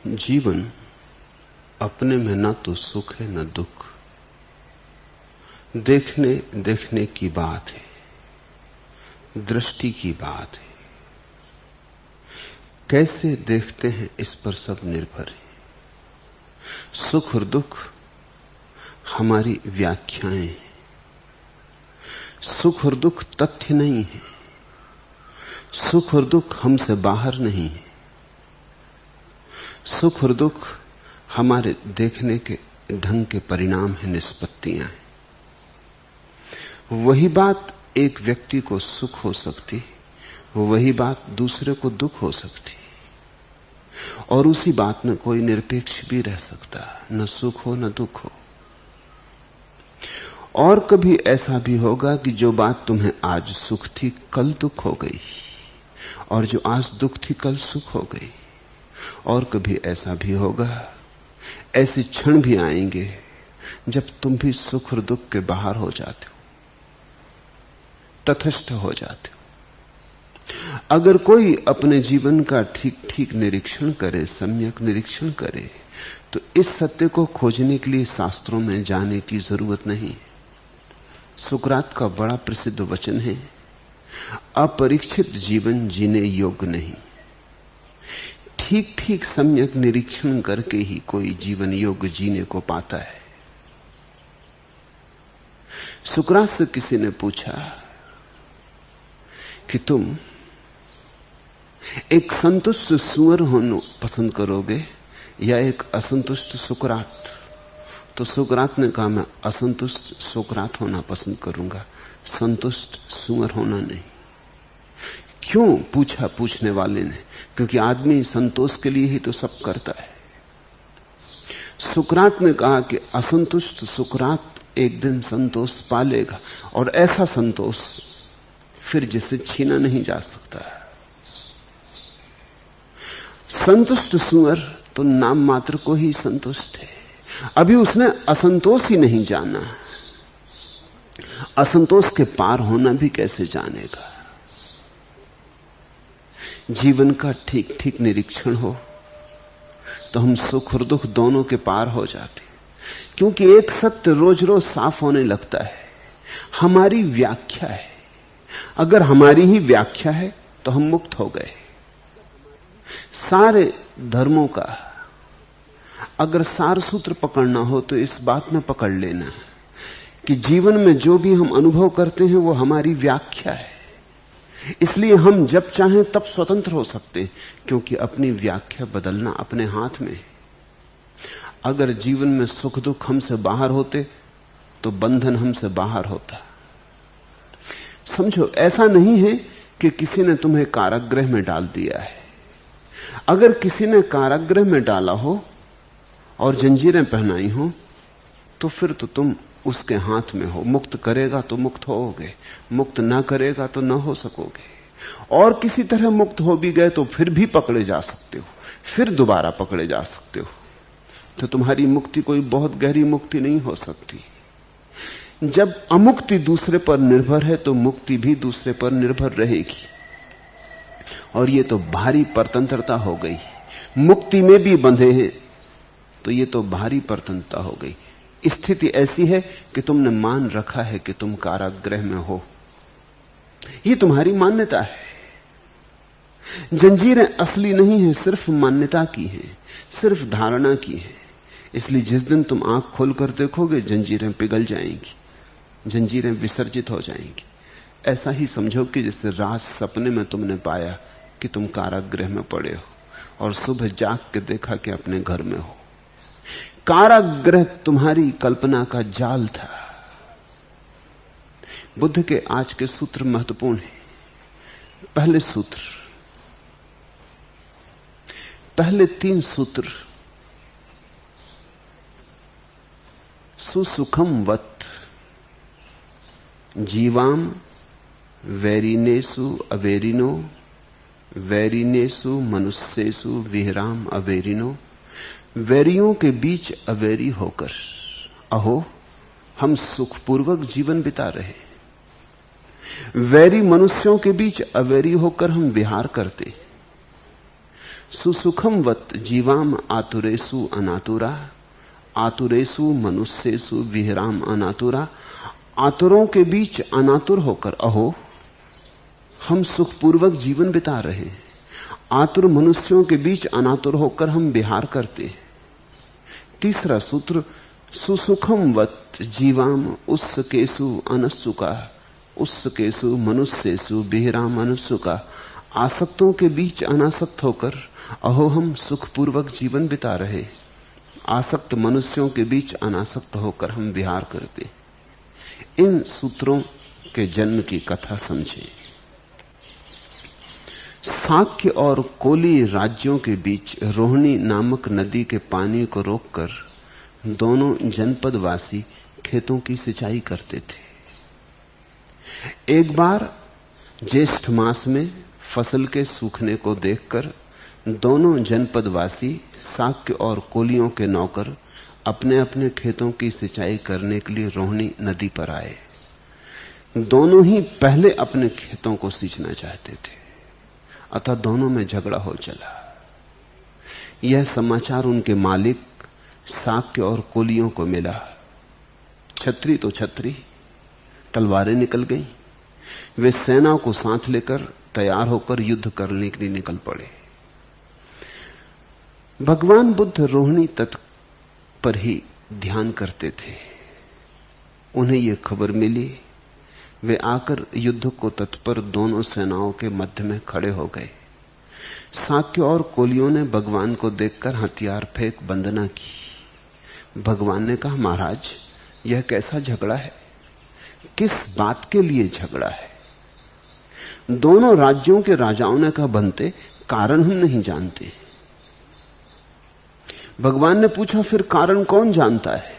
जीवन अपने में न तो सुख है न दुख, देखने देखने की बात है, दृष्टि की बात है। कैसे देखते हैं इस पर सब निर्भर है। सुख और दुख हमारी व्याख्याएं हैं। सुख और दुख तथ्य नहीं है। सुख और दुख हमसे बाहर नहीं है। सुख और दुख हमारे देखने के ढंग के परिणाम है, निष्पत्तियां हैं। वही बात एक व्यक्ति को सुख हो सकती, वही बात दूसरे को दुख हो सकती, और उसी बात में कोई निरपेक्ष भी रह सकता, न सुख हो न दुख हो। और कभी ऐसा भी होगा कि जो बात तुम्हें आज सुख थी कल दुख हो गई, और जो आज दुख थी कल सुख हो गई। और कभी ऐसा भी होगा, ऐसे क्षण भी आएंगे जब तुम भी सुख और दुख के बाहर हो जाते हो, तटस्थ हो जाते हो। अगर कोई अपने जीवन का ठीक ठीक निरीक्षण करे, सम्यक निरीक्षण करे, तो इस सत्य को खोजने के लिए शास्त्रों में जाने की जरूरत नहीं। सुकरात का बड़ा प्रसिद्ध वचन है, अपरीक्षित जीवन जीने योग्य नहीं। ठीक ठीक सम्यक निरीक्षण करके ही कोई जीवन योग्य जीने को पाता है। सुकरात से किसी ने पूछा कि तुम एक संतुष्ट सुअर होना पसंद करोगे या एक असंतुष्ट सुकरात? तो सुकरात ने कहा, मैं असंतुष्ट सुकरात होना पसंद करूंगा, संतुष्ट सुअर होना नहीं। क्यों पूछा पूछने वाले ने? क्योंकि आदमी संतोष के लिए ही तो सब करता है। सुकरात ने कहा कि असंतुष्ट सुकरात एक दिन संतोष पालेगा, और ऐसा संतोष फिर जिसे छीना नहीं जा सकता। संतुष्ट सुअर तो नाम मात्र को ही संतुष्ट है, अभी उसने असंतोष ही नहीं जाना। असंतोष के पार होना भी कैसे जानेगा? जीवन का ठीक ठीक निरीक्षण हो तो हम सुख और दुख दोनों के पार हो जाते, क्योंकि एक सत्य रोज रोज साफ होने लगता है, हमारी व्याख्या है। अगर हमारी ही व्याख्या है तो हम मुक्त हो गए। सारे धर्मों का अगर सार सूत्र पकड़ना हो तो इस बात में पकड़ लेना कि जीवन में जो भी हम अनुभव करते हैं वो हमारी व्याख्या है। इसलिए हम जब चाहें तब स्वतंत्र हो सकते हैं, क्योंकि अपनी व्याख्या बदलना अपने हाथ में है। अगर जीवन में सुख दुख हमसे बाहर होते तो बंधन हमसे बाहर होता। समझो, ऐसा नहीं है कि किसी ने तुम्हें कारागृह में डाल दिया है। अगर किसी ने कारागृह में डाला हो और जंजीरें पहनाई हो तो फिर तो तुम उसके हाथ में हो। मुक्त करेगा तो मुक्त होगे, मुक्त ना करेगा तो ना हो सकोगे। और किसी तरह मुक्त हो भी गए तो फिर भी पकड़े जा सकते हो, फिर दोबारा पकड़े जा सकते हो। तो तुम्हारी मुक्ति कोई बहुत गहरी मुक्ति नहीं हो सकती। जब अमुक्ति दूसरे पर निर्भर है तो मुक्ति भी दूसरे पर निर्भर रहेगी, और ये तो भारी परतंत्रता हो गई। मुक्ति में भी बंधे हैं तो ये तो भारी परतंत्रता हो गई। स्थिति ऐसी है कि तुमने मान रखा है कि तुम कारागृह में हो, ये तुम्हारी मान्यता है। जंजीरें असली नहीं है, सिर्फ मान्यता की है, सिर्फ धारणा की है। इसलिए जिस दिन तुम आंख खोलकर देखोगे जंजीरें पिघल जाएंगी, जंजीरें विसर्जित हो जाएंगी। ऐसा ही समझो कि जैसे रात सपने में तुमने पाया कि तुम कारागृह में पड़े हो, और सुबह जाग के देखा कि अपने घर में हो। कारागृह तुम्हारी कल्पना का जाल था। बुद्ध के आज के सूत्र महत्वपूर्ण हैं। पहले सूत्र, पहले 3 सूत्र सुसुखम वत् जीवाम वैरिनेसु अवेरिनो वैरिनेसु मनुष्येसु विहराम अवेरिनो। वैरियों के बीच अवैरी होकर अहो हम सुखपूर्वक जीवन बिता रहे। वैरी मनुष्यों के बीच अवैरी होकर हम विहार करते। सुसुखम वत जीवाम आतुरेसु अनातुरा, आतुरेसु मनुष्येसु विहराम अनातुरा। आतुरों के बीच अनातुर होकर अहो हम सुखपूर्वक जीवन बिता रहे हैं। आतुर मनुष्यों के बीच अनातुर होकर हम विहार करते हैं। तीसरा सूत्र, सुसुखम वत जीवाम उस्सकेसु अनस्सुका, उस्सकेसु मनुष्येसु विहराम अनस्सुका। आसक्तों के बीच अनासक्त होकर अहो हम सुखपूर्वक जीवन बिता रहे। आसक्त मनुष्यों के बीच अनासक्त होकर हम विहार करते। इन सूत्रों के जन्म की कथा समझें। साक्य और कोली राज्यों के बीच रोहिणी नामक नदी के पानी को रोककर दोनों जनपदवासी खेतों की सिंचाई करते थे। एक बार ज्येष्ठ मास में फसल के सूखने को देखकर दोनों जनपदवासी साक्य और कोलियों के नौकर अपने अपने खेतों की सिंचाई करने के लिए रोहिणी नदी पर आए। दोनों ही पहले अपने खेतों को सींचना चाहते थे, अतः दोनों में झगड़ा हो चला। यह समाचार उनके मालिक साक्य और कोलियों को मिला। छतरी तो छतरी, तलवारें निकल गईं। वे सेना को साथ लेकर तैयार होकर युद्ध करने के लिए निकल पड़े। भगवान बुद्ध रोहिणी तट पर ही ध्यान करते थे। उन्हें यह खबर मिली, वे आकर युद्ध को तत्पर दोनों सेनाओं के मध्य में खड़े हो गए। साक्य और कोलियों ने भगवान को देखकर हथियार फेंक वंदना की। भगवान ने कहा, महाराज यह कैसा झगड़ा है? किस बात के लिए झगड़ा है? दोनों राज्यों के राजाओं ने कहा, बनते कारण हम नहीं जानते। भगवान ने पूछा, फिर कारण कौन जानता है?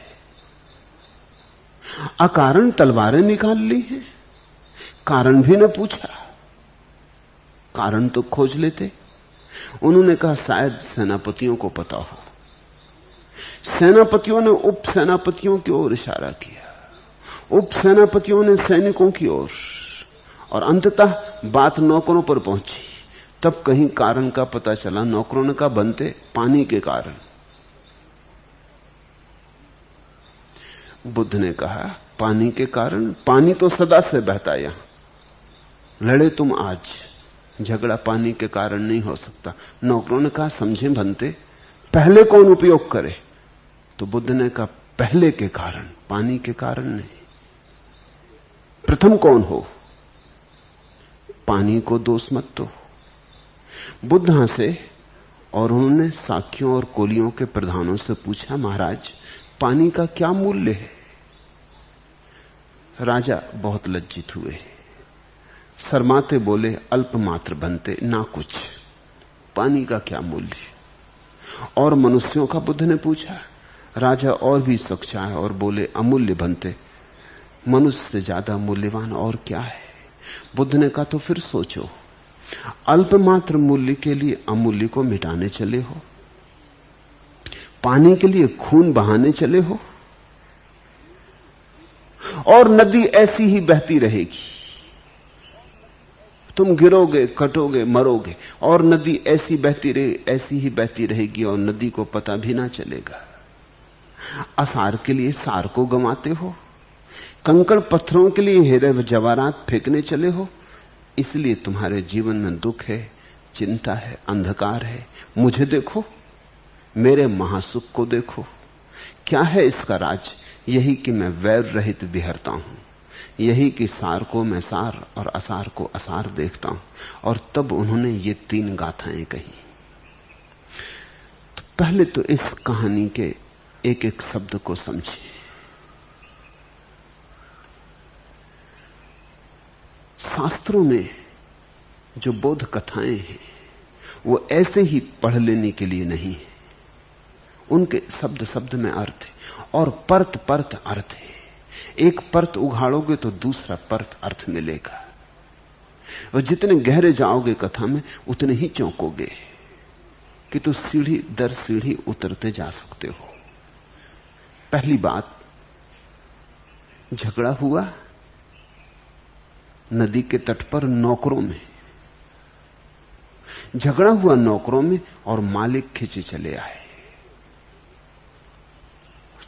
अकारण तलवारें निकाल ली हैं, कारण भी न पूछा, कारण तो खोज लेते। उन्होंने कहा, शायद सेनापतियों को पता हो। सेनापतियों ने उप सेनापतियों की ओर इशारा किया, उप सेनापतियों ने सैनिकों की ओर, और अंततः बात नौकरों पर पहुंची। तब कहीं कारण का पता चला। नौकरों ने कहा, बनते पानी के कारण। बुद्ध ने कहा, पानी के कारण? पानी तो सदा से बहता है यहां, लड़े तुम आज, झगड़ा पानी के कारण नहीं हो सकता। नौकरों ने कहा, समझे बनते, पहले कौन उपयोग करे? तो बुद्ध ने कहा, पहले के कारण, पानी के कारण नहीं। प्रथम कौन हो? पानी को दोष मत दो। बुद्ध हंसे और उन्होंने साक्यों और कोलियों के प्रधानों से पूछा, महाराज पानी का क्या मूल्य है? राजा बहुत लज्जित हुए, शर्माते बोले, अल्पमात्र बनते, ना कुछ। पानी का क्या मूल्य? और मनुष्यों का बुद्ध ने पूछा। राजा और भी सच्चाए और बोले, अमूल्य बनते, मनुष्य से ज्यादा मूल्यवान और क्या है? बुद्ध ने कहा, तो फिर सोचो, अल्पमात्र मूल्य के लिए अमूल्य को मिटाने चले हो? पानी के लिए खून बहाने चले हो? और नदी ऐसी ही बहती रहेगी, तुम गिरोगे, कटोगे, मरोगे, और नदी ऐसी बहती रहे, ऐसी ही बहती रहेगी, और नदी को पता भी ना चलेगा। असार के लिए सार को गंवाते हो, कंकड़ पत्थरों के लिए हीरे जवाहरात फेंकने चले हो। इसलिए तुम्हारे जीवन में दुख है, चिंता है, अंधकार है। मुझे देखो, मेरे महासुख को देखो। क्या है इसका राज? यही कि मैं वैर रहित विहरता हूं, यही कि सार को मैं सार और असार को असार देखता हूं। और तब उन्होंने ये 3 गाथाएं कही। तो पहले तो इस कहानी के एक एक शब्द को समझिए। शास्त्रों में जो बोध कथाएं हैं वो ऐसे ही पढ़ लेने के लिए नहीं है, उनके शब्द शब्द में अर्थ है, और परत परत अर्थ है। एक परत उघाड़ोगे तो दूसरा परत अर्थ मिलेगा, और जितने गहरे जाओगे कथा में उतने ही चौंकोगे कि तो सीढ़ी दर सीढ़ी उतरते जा सकते हो। पहली बात, झगड़ा हुआ नदी के तट पर नौकरों में। झगड़ा हुआ नौकरों में और मालिक खींचे चले आए।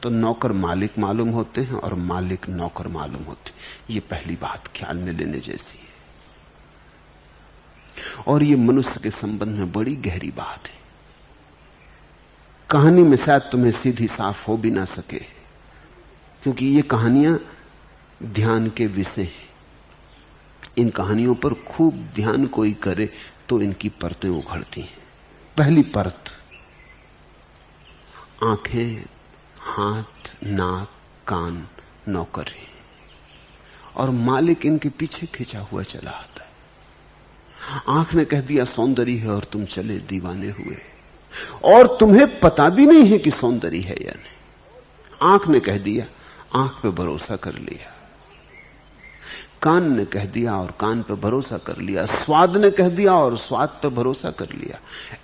तो नौकर मालिक मालूम होते हैं और मालिक नौकर मालूम होते हैं। ये पहली बात ख्याल में लेने जैसी है, और ये मनुष्य के संबंध में बड़ी गहरी बात है। कहानी में शायद तुम्हें सीधी साफ हो भी ना सके, क्योंकि ये कहानियां ध्यान के विषय हैं। इन कहानियों पर खूब ध्यान कोई करे तो इनकी परतें उघड़ती हैं। पहली परत, आंखें, हाथ, नाक, कान, नौकर है, और मालिक इनके पीछे खिंचा हुआ चला आता है। आंख ने कह दिया सौंदर्य है और तुम चले दीवाने हुए, और तुम्हें पता भी नहीं है कि सौंदर्य है या नहीं। आंख ने कह दिया, आंख पे भरोसा कर लिया। कान ने कह दिया और कान पे भरोसा कर लिया। स्वाद ने कह दिया और स्वाद पे भरोसा कर लिया।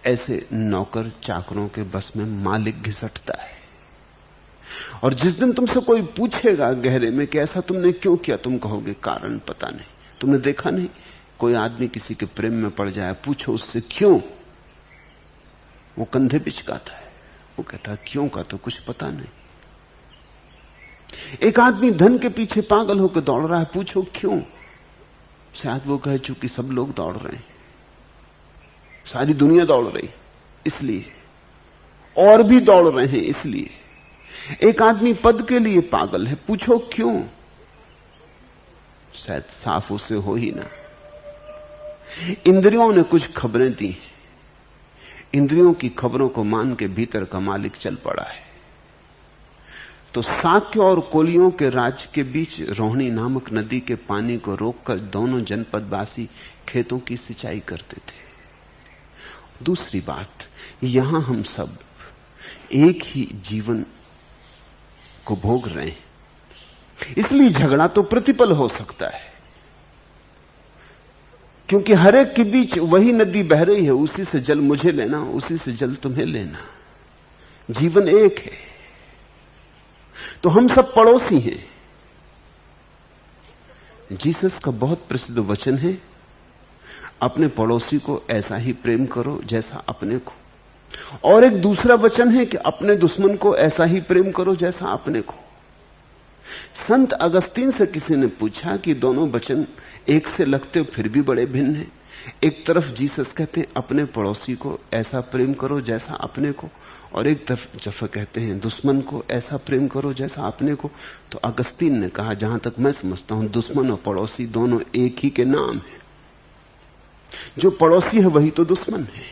ऐसे नौकर चाकरों के बस में मालिक घिसटता है। और जिस दिन तुमसे कोई पूछेगा गहरे में कि ऐसा तुमने क्यों किया, तुम कहोगे कारण पता नहीं। तुमने देखा नहीं, कोई आदमी किसी के प्रेम में पड़ जाए, पूछो उससे क्यों, वो कंधे पिचकाता है। वो कहता है क्यों का तो कुछ पता नहीं। एक आदमी धन के पीछे पागल होकर दौड़ रहा है, पूछो क्यों, शायद वो कहे चूंकि सब लोग दौड़ रहे हैं, सारी दुनिया दौड़ रही इसलिए, और भी दौड़ रहे हैं इसलिए। एक आदमी पद के लिए पागल है, पूछो क्यों, शायद साफ उसे हो ही ना। इंद्रियों ने कुछ खबरें दी, इंद्रियों की खबरों को मान के भीतर का मालिक चल पड़ा है। तो साक्य और कोलियों के राज्य के बीच रोहिणी नामक नदी के पानी को रोककर दोनों जनपदवासी खेतों की सिंचाई करते थे। दूसरी बात, यहां हम सब एक ही जीवन को भोग रहे हैं, इसलिए झगड़ा तो प्रतिपल हो सकता है, क्योंकि हर एक के बीच वही नदी बह रही है। उसी से जल मुझे लेना, उसी से जल तुम्हें लेना, जीवन एक है। तो हम सब पड़ोसी हैं। जीसस का बहुत प्रसिद्ध वचन है, अपने पड़ोसी को ऐसा ही प्रेम करो जैसा अपने को। और एक दूसरा वचन है कि अपने दुश्मन को ऐसा ही प्रेम करो जैसा अपने को। संत अगस्तीन से किसी ने पूछा कि दोनों वचन एक से लगते फिर भी बड़े भिन्न हैं। एक तरफ जीसस कहते हैं अपने पड़ोसी को ऐसा प्रेम करो जैसा अपने को, और एक तरफ कहते हैं दुश्मन को ऐसा प्रेम करो जैसा अपने को। तो अगस्तीन ने कहा, जहां तक मैं समझता हूं, दुश्मन और पड़ोसी दोनों एक ही के नाम हैं। जो पड़ोसी है वही तो दुश्मन है।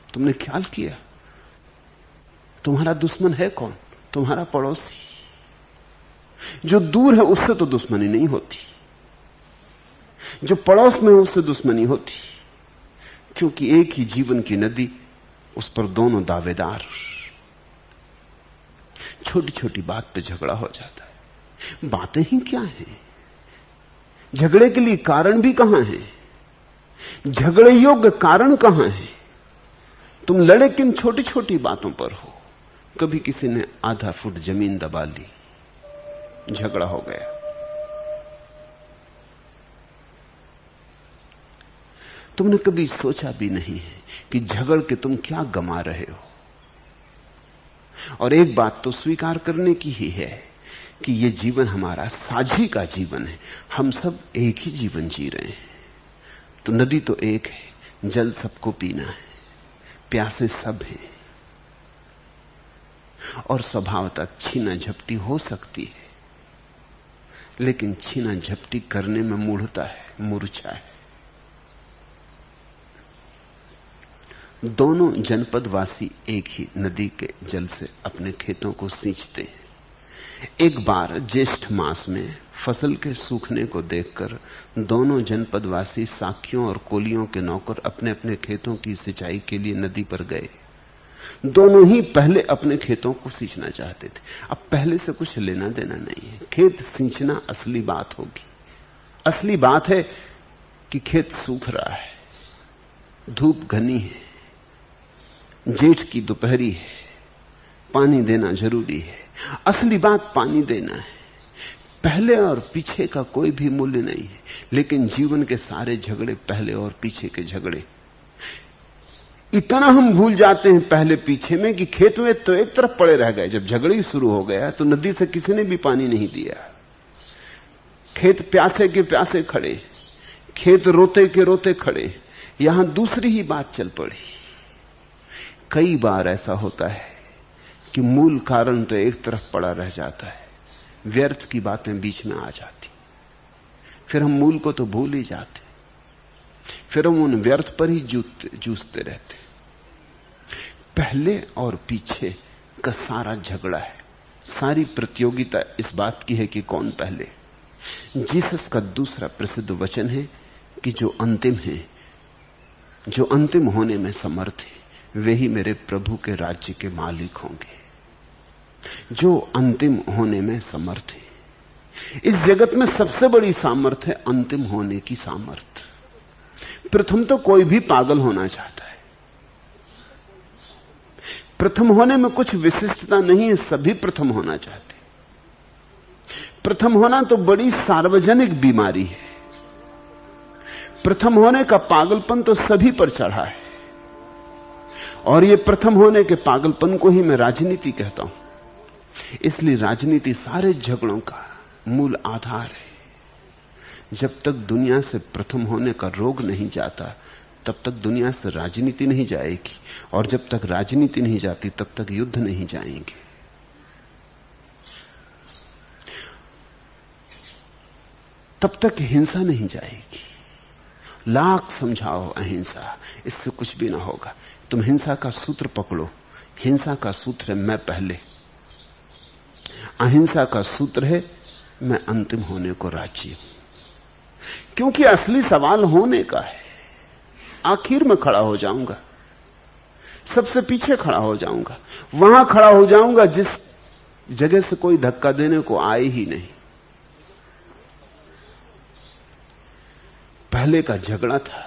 तुमने ख्याल किया, तुम्हारा दुश्मन है कौन? तुम्हारा पड़ोसी। जो दूर है उससे तो दुश्मनी नहीं होती, जो पड़ोस में है उससे दुश्मनी होती, क्योंकि एक ही जीवन की नदी, उस पर दोनों दावेदार। छोटी छोटी बात पे झगड़ा हो जाता है। बातें ही क्या हैं? झगड़े के लिए कारण भी कहां है? झगड़े योग्य कारण कहां है? तुम लड़े किन छोटी छोटी बातों पर हो। कभी किसी ने आधा फुट जमीन दबा ली, झगड़ा हो गया। तुमने कभी सोचा भी नहीं है कि झगड़ के तुम क्या गमा रहे हो। और एक बात तो स्वीकार करने की ही है कि यह जीवन हमारा साझी का जीवन है। हम सब एक ही जीवन जी रहे हैं। तो नदी तो एक है, जल सबको पीना है, प्यासे सब हैं, और स्वभावतः छीना झपटी हो सकती है, लेकिन छीना झपटी करने में मूढ़ता है, मूर्छा है। दोनों जनपदवासी एक ही नदी के जल से अपने खेतों को सींचते हैं। एक बार ज्येष्ठ मास में फसल के सूखने को देखकर दोनों जनपदवासी साखियों और कोलियों के नौकर अपने अपने खेतों की सिंचाई के लिए नदी पर गए। दोनों ही पहले अपने खेतों को सींचना चाहते थे। अब पहले से कुछ लेना देना नहीं है, खेत सींचना असली बात होगी। असली बात है कि खेत सूख रहा है, धूप घनी है, जेठ की दोपहरी है, पानी देना जरूरी है। असली बात पानी देना है। पहले और पीछे का कोई भी मूल्य नहीं है, लेकिन जीवन के सारे झगड़े पहले और पीछे के झगड़े। इतना हम भूल जाते हैं पहले पीछे में कि खेत में तो एक तरफ पड़े रह गए। जब झगड़े ही शुरू हो गया तो नदी से किसी ने भी पानी नहीं दिया, खेत प्यासे के प्यासे खड़े, खेत रोते के रोते खड़े, यहां दूसरी ही बात चल पड़ी। कई बार ऐसा होता है कि मूल कारण तो एक तरफ पड़ा रह जाता है, व्यर्थ की बातें बीच में आ जाती, फिर हम मूल को तो भूल ही जाते, फिर हम उन व्यर्थ पर ही जूझते रहते। पहले और पीछे का सारा झगड़ा है, सारी प्रतियोगिता इस बात की है कि कौन पहले। जीसस का दूसरा प्रसिद्ध वचन है कि जो अंतिम है, जो अंतिम होने में समर्थ है, वे ही मेरे प्रभु के राज्य के मालिक होंगे। जो अंतिम होने में समर्थ है। इस जगत में सबसे बड़ी सामर्थ्य है अंतिम होने की सामर्थ्य। प्रथम तो कोई भी पागल होना चाहता है, प्रथम होने में कुछ विशिष्टता नहीं है, सभी प्रथम होना चाहते। प्रथम होना तो बड़ी सार्वजनिक बीमारी है। प्रथम होने का पागलपन तो सभी पर चढ़ा है, और ये प्रथम होने के पागलपन को ही मैं राजनीति कहता हूं। इसलिए राजनीति सारे झगड़ों का मूल आधार है। जब तक दुनिया से प्रथम होने का रोग नहीं जाता, तब तक दुनिया से राजनीति नहीं जाएगी, और जब तक राजनीति नहीं जाती तब तक युद्ध नहीं जाएंगे। तब तक हिंसा नहीं जाएगी। लाख समझाओ अहिंसा, इससे कुछ भी ना होगा। तुम हिंसा का सूत्र पकड़ो, हिंसा का सूत्र है मैं पहले, अहिंसा का सूत्र है मैं अंतिम होने को राजी हूं। क्योंकि असली सवाल होने का है। आखिर में खड़ा हो जाऊंगा, सबसे पीछे खड़ा हो जाऊंगा, वहां खड़ा हो जाऊंगा जिस जगह से कोई धक्का देने को आए ही नहीं। पहले का झगड़ा था,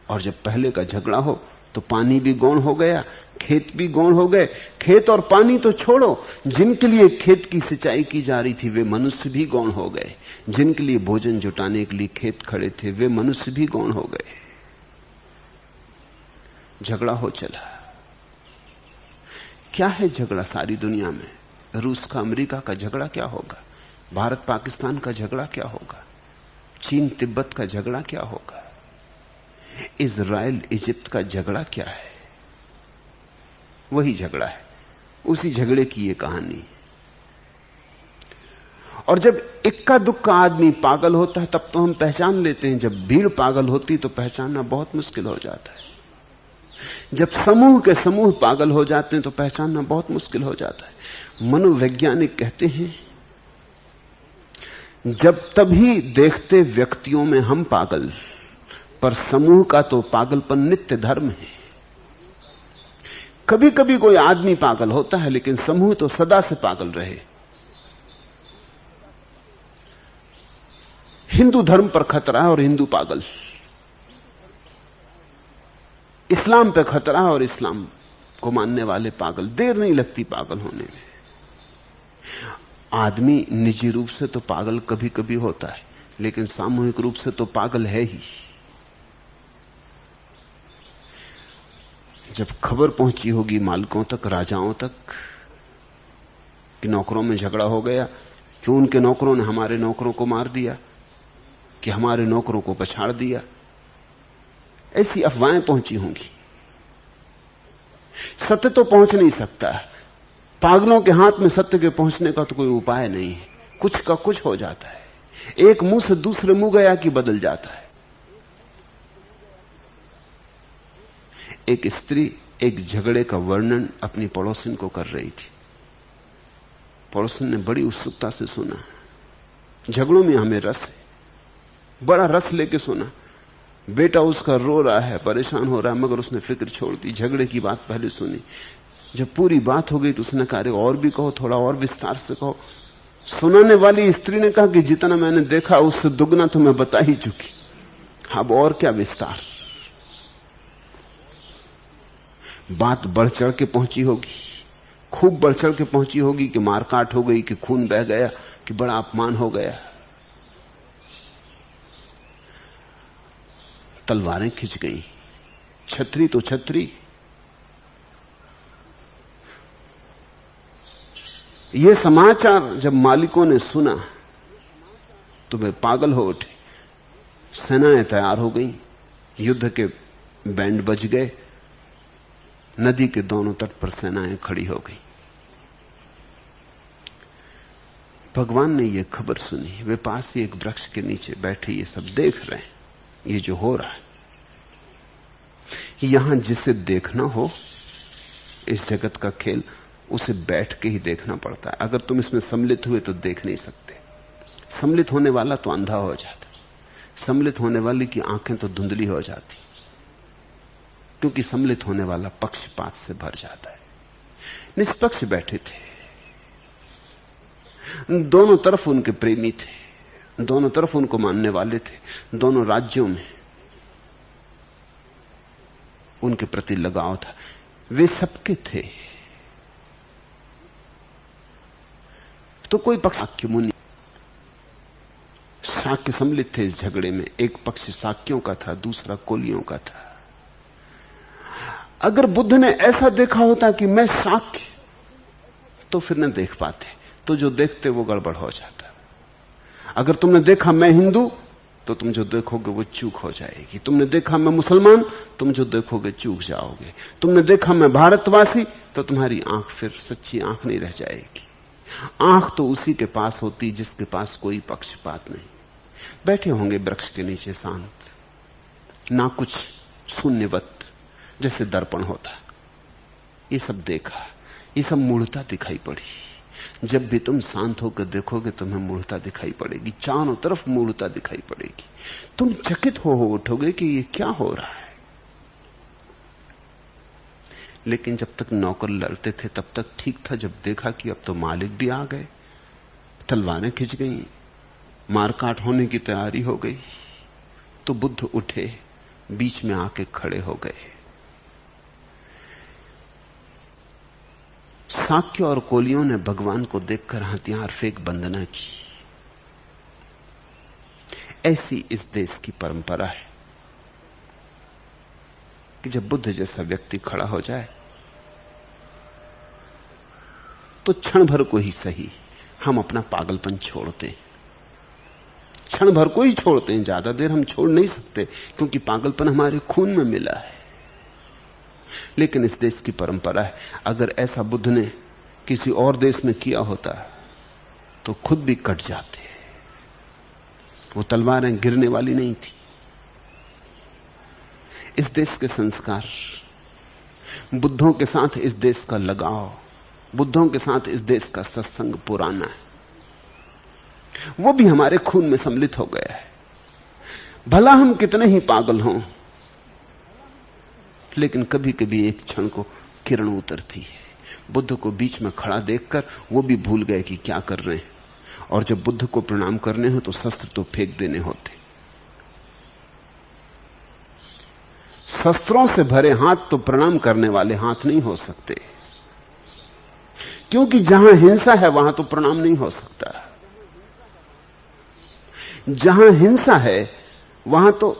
और जब पहले का झगड़ा हो तो पानी भी गौण हो गया, खेत भी गौण हो गए। खेत और पानी तो छोड़ो, जिनके लिए खेत की सिंचाई की जा रही थी वे मनुष्य भी गौण हो गए। जिनके लिए भोजन जुटाने के लिए खेत खड़े थे वे मनुष्य भी गौण हो गए। झगड़ा हो चला। क्या है झगड़ा सारी दुनिया में? रूस का अमेरिका का झगड़ा क्या होगा? भारत पाकिस्तान का झगड़ा क्या होगा? चीन तिब्बत का झगड़ा क्या होगा? इजराइल इजिप्ट का झगड़ा क्या है? वही झगड़ा है, उसी झगड़े की ये कहानी। और जब इक्का दुक्का आदमी पागल होता है तब तो हम पहचान लेते हैं। जब भीड़ पागल होती तो पहचानना बहुत मुश्किल हो जाता है। जब समूह के समूह पागल हो जाते हैं तो पहचानना बहुत मुश्किल हो जाता है। मनोवैज्ञानिक कहते हैं जब तभी देखते व्यक्तियों में हम पागल, पर समूह का तो पागलपन नित्य धर्म है। कभी कभी कोई आदमी पागल होता है, लेकिन समूह तो सदा से पागल रहे। हिंदू धर्म पर खतरा है और हिंदू पागल, इस्लाम पे खतरा है और इस्लाम को मानने वाले पागल। देर नहीं लगती पागल होने में। आदमी निजी रूप से तो पागल कभी कभी होता है, लेकिन सामूहिक रूप से तो पागल है ही। जब खबर पहुंची होगी मालिकों तक, राजाओं तक, कि नौकरों में झगड़ा हो गया, कि उनके नौकरों ने हमारे नौकरों को मार दिया, कि हमारे नौकरों को पछाड़ दिया, ऐसी अफवाहें पहुंची होंगी। सत्य तो पहुंच नहीं सकता। पागलों के हाथ में सत्य के पहुंचने का तो कोई उपाय नहीं है। कुछ का कुछ हो जाता है। एक मुंह से दूसरे मुंह गया कि बदल जाता है। एक स्त्री एक झगड़े का वर्णन अपनी पड़ोसन को कर रही थी। पड़ोसन ने बड़ी उत्सुकता से सुना। झगड़ों में हमें रस है, बड़ा रस लेके सुना। बेटा उसका रो रहा है, परेशान हो रहा है, मगर उसने फिक्र छोड़ दी, झगड़े की बात पहले सुनी। जब पूरी बात हो गई तो उसने कहा और भी कहो, थोड़ा और विस्तार से कहो। सुनाने वाली स्त्री ने कहा कि जितना मैंने देखा उससे दुगना तो मैं बता ही चुकी, अब और क्या विस्तार। बात बढ़ चढ़ के पहुंची होगी, खूब बढ़ चढ़ के पहुंची होगी कि मारकाट हो गई, कि खून बह गया, कि बड़ा अपमान हो गया। तलवारें खिंच गई, छतरी तो छतरी। ये समाचार जब मालिकों ने सुना तो वे पागल हो उठे। सेनाएं तैयार हो गई, युद्ध के बैंड बज गए, नदी के दोनों तट पर सेनाएं खड़ी हो गई। भगवान ने यह खबर सुनी, वे पास ही एक वृक्ष के नीचे बैठे ये सब देख रहे हैं, ये जो हो रहा है। यहां जिसे देखना हो इस जगत का खेल, उसे बैठ के ही देखना पड़ता है। अगर तुम इसमें सम्मिलित हुए तो देख नहीं सकते। सम्मिलित होने वाला तो अंधा हो जाता, सम्मिलित होने वाले की आंखें तो धुंधली हो जाती, क्योंकि सम्मिलित होने वाला पक्षपात से भर जाता है। निष्पक्ष बैठे थे, दोनों तरफ उनके प्रेमी थे, दोनों तरफ उनको मानने वाले थे, दोनों राज्यों में उनके प्रति लगाव था, वे सबके थे। तो कोई पक्ष शाक्य मुनि, शाक्य सम्मिलित थे इस झगड़े में। एक पक्ष शाक्यों का था, दूसरा कोलियों का था। अगर बुद्ध ने ऐसा देखा होता कि मैं शाक्य, तो फिर न देख पाते, तो जो देखते वो गड़बड़ हो जाता। अगर तुमने देखा मैं हिंदू, तो तुम जो देखोगे वो चूक हो जाएगी। तुमने देखा मैं मुसलमान, तुम जो देखोगे चूक जाओगे। तुमने देखा मैं भारतवासी, तो तुम्हारी आंख फिर सच्ची आंख नहीं रह जाएगी। आंख तो उसी के पास होती जिसके पास कोई पक्षपात नहीं। बैठे होंगे वृक्ष के नीचे शांत, ना कुछ, शून्यवत, जैसे दर्पण होता। ये सब देखा, ये सब मूढ़ता दिखाई पड़ी। जब भी तुम शांत होकर देखोगे तुम्हें मूढ़ता दिखाई पड़ेगी, चारों तरफ मूढ़ता दिखाई पड़ेगी। तुम चकित हो उठोगे कि ये क्या हो रहा है। लेकिन जब तक नौकर लड़ते थे तब तक ठीक था। जब देखा कि अब तो मालिक भी आ गए, तलवारें खिंच गई, मारकाट होने की तैयारी हो गई, तो बुद्ध उठे, बीच में आके खड़े हो गए। शाक्य और कोलियों ने भगवान को देखकर हथियार फेंक वंदना की। ऐसी इस देश की परंपरा है कि जब बुद्ध जैसा व्यक्ति खड़ा हो जाए तो क्षण भर को ही सही हम अपना पागलपन छोड़ते हैं। क्षण भर को ही छोड़ते हैं, ज्यादा देर हम छोड़ नहीं सकते, क्योंकि पागलपन हमारे खून में मिला है। लेकिन इस देश की परंपरा है, अगर ऐसा बुद्ध ने किसी और देश में किया होता तो खुद भी कट जाते। वो तलवारें गिरने वाली नहीं थी। इस देश के संस्कार, बुद्धों के साथ इस देश का लगाव, बुद्धों के साथ इस देश का सत्संग पुराना है, वो भी हमारे खून में सम्मिलित हो गया है। भला हम कितने ही पागल हों, लेकिन कभी कभी एक क्षण को किरण उतरती है। बुद्ध को बीच में खड़ा देखकर वो भी भूल गए कि क्या कर रहे हैं। और जब बुद्ध को प्रणाम करने हो तो शस्त्र तो फेंक देने होते। शस्त्रों से भरे हाथ तो प्रणाम करने वाले हाथ नहीं हो सकते, क्योंकि जहां हिंसा है वहां तो प्रणाम नहीं हो सकता। जहां हिंसा है वहां तो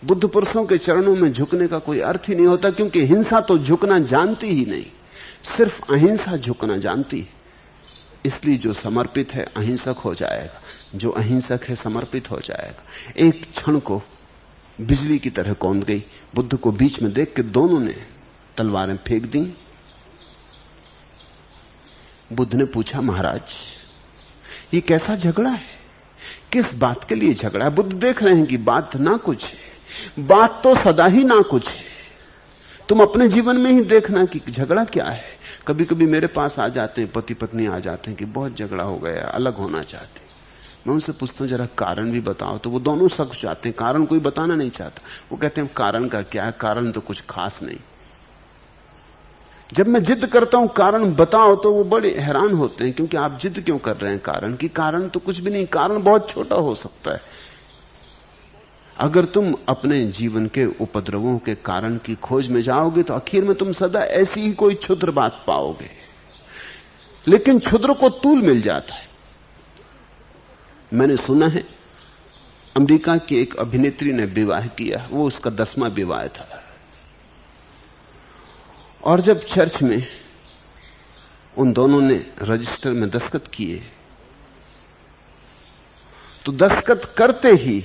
बुद्ध पुरुषों के चरणों में झुकने का कोई अर्थ ही नहीं होता, क्योंकि हिंसा तो झुकना जानती ही नहीं, सिर्फ अहिंसा झुकना जानती है। इसलिए जो समर्पित है अहिंसक हो जाएगा, जो अहिंसक है समर्पित हो जाएगा। एक क्षण को बिजली की तरह कौंध गई। बुद्ध को बीच में देख के दोनों ने तलवारें फेंक दी। बुद्ध ने पूछा, महाराज ये कैसा झगड़ा है, किस बात के लिए झगड़ा है? बुद्ध देख रहे हैं कि बात ना कुछ है, बात तो सदा ही ना कुछ है। तुम अपने जीवन में ही देखना कि झगड़ा क्या है। कभी कभी मेरे पास आ जाते हैं, पति पत्नी आ जाते हैं कि बहुत झगड़ा हो गया, अलग होना चाहते। मैं उनसे पूछता हूं जरा कारण भी बताओ, तो वो दोनों सक जाते हैं, कारण कोई बताना नहीं चाहता। वो कहते हैं कारण का क्या है, कारण तो कुछ खास नहीं। जब मैं जिद करता हूं कारण बताओ, तो वो बड़े हैरान होते हैं, क्योंकि आप जिद क्यों कर रहे हैं कारण की? कारण तो कुछ भी नहीं, कारण बहुत छोटा हो सकता है। अगर तुम अपने जीवन के उपद्रवों के कारण की खोज में जाओगे तो आखिर में तुम सदा ऐसी ही कोई क्षुद्र बात पाओगे। लेकिन क्षुद्र को तूल मिल जाता है। मैंने सुना है अमेरिका की एक अभिनेत्री ने विवाह किया, वो उसका 10वां विवाह था, और जब चर्च में उन दोनों ने रजिस्टर में दस्तखत किए तो दस्तखत करते ही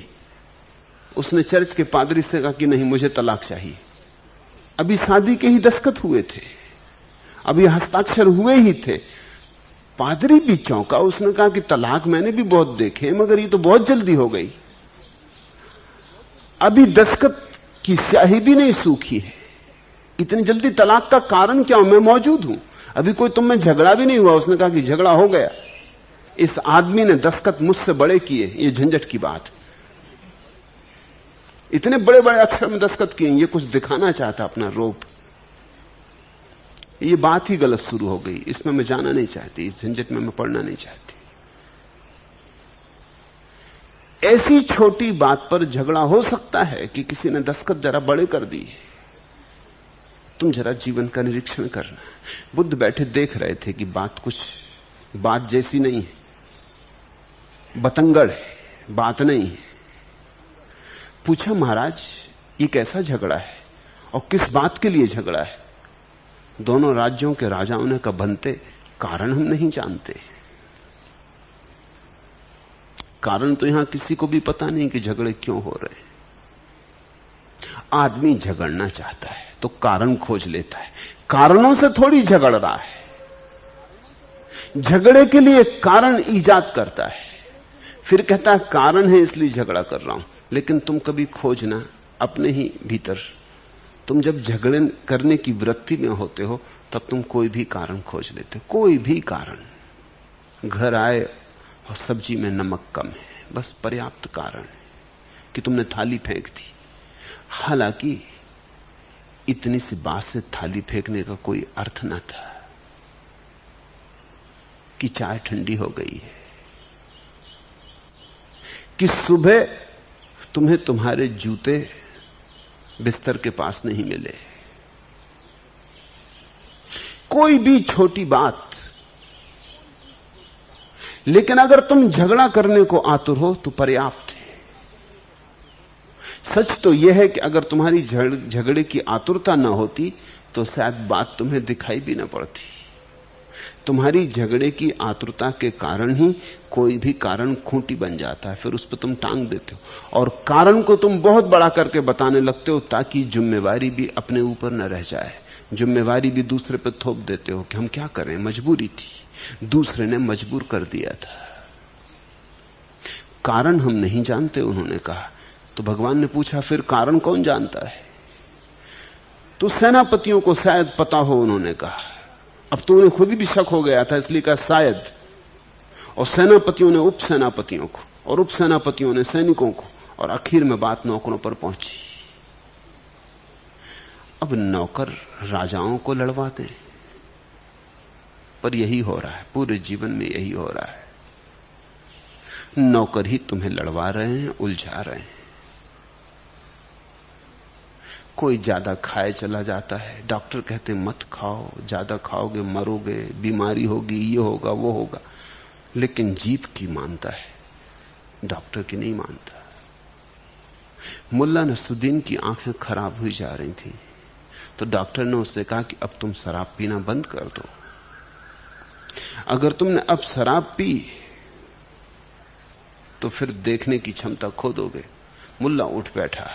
उसने चर्च के पादरी से कहा कि नहीं, मुझे तलाक चाहिए। अभी शादी के ही दस्तखत हुए थे, अभी हस्ताक्षर हुए ही थे। पादरी भी चौंका, उसने कहा कि तलाक मैंने भी बहुत देखे मगर ये तो बहुत जल्दी हो गई, अभी दस्तखत की स्याही भी नहीं सूखी है, इतनी जल्दी तलाक का कारण क्या? मैं मौजूद हूं, अभी कोई तुम में झगड़ा भी नहीं हुआ। उसने कहा कि झगड़ा हो गया, इस आदमी ने दस्तखत मुझसे बड़े किए, ये झंझट की बात। इतने बड़े बड़े अक्षर में दस्तखत किए, ये कुछ दिखाना चाहता अपना रोब। ये बात ही गलत शुरू हो गई, इसमें मैं जाना नहीं चाहती, इस झंझट में मैं पढ़ना नहीं चाहती। ऐसी छोटी बात पर झगड़ा हो सकता है कि किसी ने दस्तखत जरा बड़े कर दी। तुम जरा जीवन का निरीक्षण करना। बुद्ध बैठे देख रहे थे कि बात कुछ बात जैसी नहीं है, बतंगड़ है, बात नहीं है। पूछा, महाराज ये कैसा झगड़ा है और किस बात के लिए झगड़ा है? दोनों राज्यों के राजाओं ने कहा, बनते कारण हम नहीं जानते। कारण तो यहां किसी को भी पता नहीं कि झगड़े क्यों हो रहे हैं। आदमी झगड़ना चाहता है तो कारण खोज लेता है, कारणों से थोड़ी झगड़ रहा है। झगड़े के लिए कारण ईजाद करता है, फिर कहता है कारण है इसलिए झगड़ा कर रहा हूं। लेकिन तुम कभी खोजना अपने ही भीतर, तुम जब झगड़े करने की वृत्ति में होते हो तब तुम कोई भी कारण खोज लेते हो, कोई भी कारण। घर आए और सब्जी में नमक कम है, बस पर्याप्त कारण है कि तुमने थाली फेंक दी। हालांकि इतनी सी बात से थाली फेंकने का कोई अर्थ न था कि चाय ठंडी हो गई है, कि सुबह तुम्हें तुम्हारे जूते बिस्तर के पास नहीं मिले। कोई भी छोटी बात। लेकिन अगर तुम झगड़ा करने को आतुर हो तो पर्याप्त है। सच तो यह है कि अगर तुम्हारी झगड़े की आतुरता न होती तो शायद बात तुम्हें दिखाई भी न पड़ती। तुम्हारी झगड़े की आतुरता के कारण ही कोई भी कारण खूंटी बन जाता है, फिर उस पर तुम टांग देते हो और कारण को तुम बहुत बड़ा करके बताने लगते हो ताकि जिम्मेवारी भी अपने ऊपर न रह जाए। जिम्मेवारी भी दूसरे पर थोप देते हो कि हम क्या करें, मजबूरी थी, दूसरे ने मजबूर कर दिया था। कारण हम नहीं जानते, उन्होंने कहा। तो भगवान ने पूछा, फिर कारण कौन जानता है? तो सेनापतियों को शायद पता हो, उन्होंने कहा। अब तो उन्हें खुद भी शक हो गया था, इसलिए कहा शायद। और सेनापतियों ने उप सेनापतियों को, और उप सेनापतियों ने सैनिकों को, और आखिर में बात नौकरों पर पहुंची। अब नौकर राजाओं को लड़वाते हैं, पर यही हो रहा है, पूरे जीवन में यही हो रहा है। नौकर ही तुम्हें लड़वा रहे हैं, उलझा रहे हैं। कोई ज्यादा खाए चला जाता है, डॉक्टर कहते हैं मत खाओ, ज्यादा खाओगे मरोगे, बीमारी होगी, ये होगा वो होगा। लेकिन जीभ की मानता है, डॉक्टर की नहीं मानता। मुल्ला नसरुद्दीन की आंखें खराब हुई जा रही थी, तो डॉक्टर ने उससे कहा कि अब तुम शराब पीना बंद कर दो। अगर तुमने अब शराब पी तो फिर देखने की क्षमता खो दोगे। मुल्ला उठ बैठा,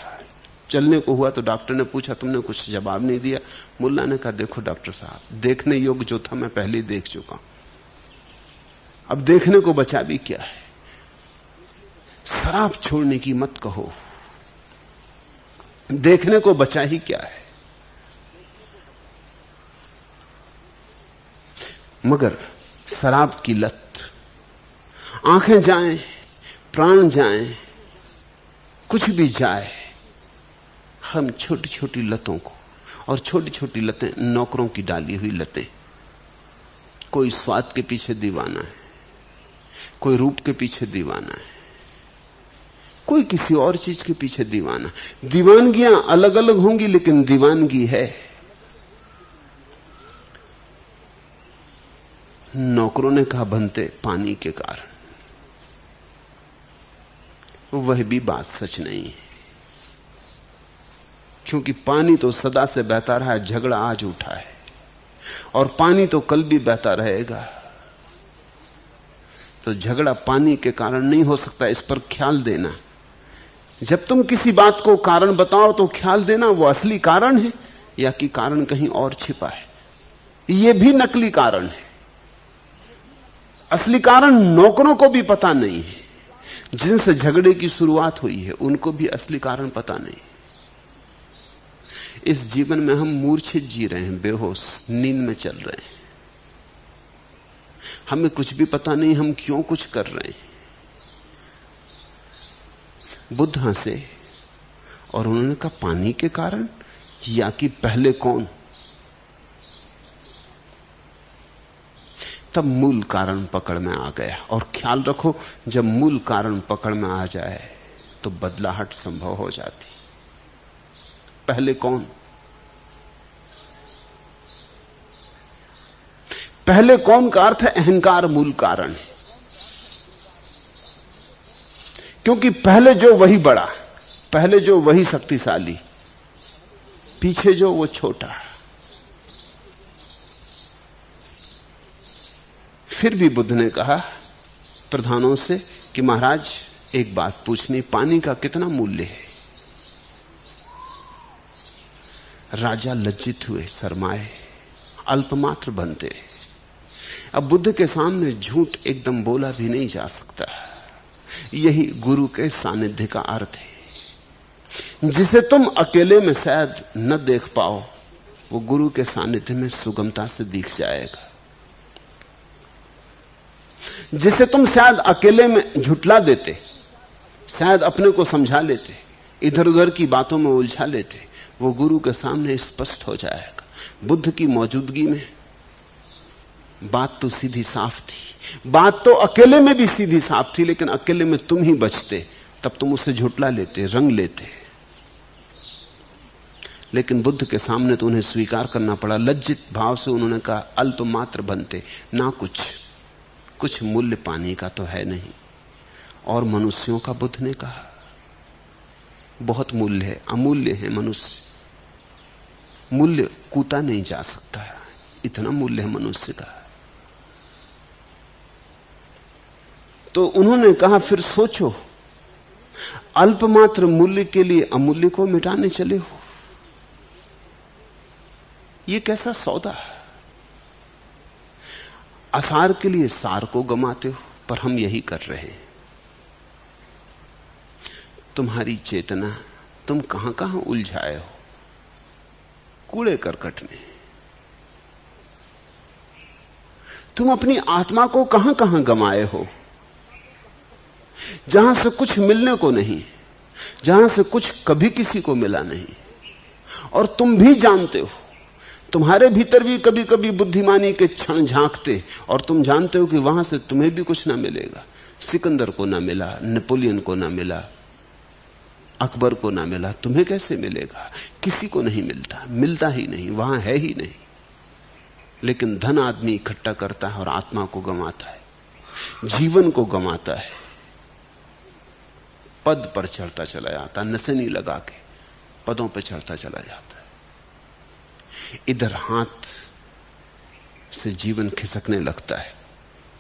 चलने को हुआ तो डॉक्टर ने पूछा, तुमने कुछ जवाब नहीं दिया। मुल्ला ने कहा, देखो डॉक्टर साहब, देखने योग्य जो था मैं पहले ही देख चुका हूं, अब देखने को बचा भी क्या है। शराब छोड़ने की मत कहो, देखने को बचा ही क्या है। मगर शराब की लत, आंखें जाएं, प्राण जाएं, कुछ भी जाए, हम छोटी छोटी लतों को, और छोटी छोटी लतें नौकरों की डाली हुई लतें। कोई स्वाद के पीछे दीवाना है, कोई रूप के पीछे दीवाना है, कोई किसी और चीज के पीछे दीवाना। दीवानगियां अलग अलग होंगी लेकिन दीवानगी है। नौकरों ने कहा, बनते पानी के कारण। वह भी बात सच नहीं है, क्योंकि पानी तो सदा से बहता रहा है, झगड़ा आज उठा है, और पानी तो कल भी बहता रहेगा। तो झगड़ा पानी के कारण नहीं हो सकता, इस पर ख्याल देना। जब तुम किसी बात को कारण बताओ तो ख्याल देना वो असली कारण है या कि कारण कहीं और छिपा है। ये भी नकली कारण है। असली कारण नौकरों को भी पता नहीं है, जिनसे झगड़े की शुरुआत हुई है उनको भी असली कारण पता नहीं। इस जीवन में हम मूर्छित जी रहे हैं, बेहोश नींद में चल रहे हैं, हमें कुछ भी पता नहीं हम क्यों कुछ कर रहे हैं। बुद्ध हंसे और उन्होंने कहा पानी के कारण या कि पहले कौन? तब मूल कारण पकड़ में आ गया। और ख्याल रखो, जब मूल कारण पकड़ में आ जाए तो बदलाहट संभव हो जाती। पहले कौन? पहले कौन का अर्थ है अहंकार मूल कारण है, क्योंकि पहले जो वही बड़ा, पहले जो वही शक्तिशाली, पीछे जो वो छोटा। फिर भी बुद्ध ने कहा प्रधानों से कि महाराज एक बात पूछनी, पानी का कितना मूल्य है? राजा लज्जित हुए, शर्माए, अल्पमात्र बनते। अब बुद्ध के सामने झूठ एकदम बोला भी नहीं जा सकता। यही गुरु के सानिध्य का अर्थ है। जिसे तुम अकेले में शायद न देख पाओ, वो गुरु के सानिध्य में सुगमता से दिख जाएगा। जिसे तुम शायद अकेले में झुटला देते, शायद अपने को समझा लेते, इधर उधर की बातों में उलझा लेते, वो गुरु के सामने स्पष्ट हो जाएगा। बुद्ध की मौजूदगी में बात तो सीधी साफ थी। बात तो अकेले में भी सीधी साफ थी, लेकिन अकेले में तुम ही बचते, तब तुम उसे झुटला लेते, रंग लेते। लेकिन बुद्ध के सामने तो उन्हें स्वीकार करना पड़ा। लज्जित भाव से उन्होंने कहा अल्पमात्र बनते, ना कुछ मूल्य पानी का तो है नहीं। और मनुष्यों का बुद्ध ने कहा बहुत मूल्य है, अमूल्य है मनुष्य, मूल्य कूटा नहीं जा सकता, इतना मूल्य है मनुष्य का। तो उन्होंने कहा फिर सोचो, अल्पमात्र मूल्य के लिए अमूल्य को मिटाने चले हो, ये कैसा सौदा है? असार के लिए सार को गमाते हो, पर हम यही कर रहे हैं। तुम्हारी चेतना तुम कहां कहां उलझाए हो, कूड़े करकट में। तुम अपनी आत्मा को कहां कहां गमाए हो, जहां से कुछ मिलने को नहीं, जहां से कुछ कभी किसी को मिला नहीं। और तुम भी जानते हो, तुम्हारे भीतर भी कभी कभी बुद्धिमानी के क्षण झांकते, और तुम जानते हो कि वहां से तुम्हें भी कुछ ना मिलेगा। सिकंदर को ना मिला, नेपोलियन को ना मिला, अकबर को ना मिला, तुम्हें कैसे मिलेगा? किसी को नहीं मिलता, मिलता ही नहीं, वहां है ही नहीं। लेकिन धन आदमी इकट्ठा करता है और आत्मा को गंवाता है, जीवन को गंवाता है, पद पर चढ़ता चला जाता, नसेनी लगा के पदों पर चढ़ता चला जाता है। इधर हाथ से जीवन खिसकने लगता है,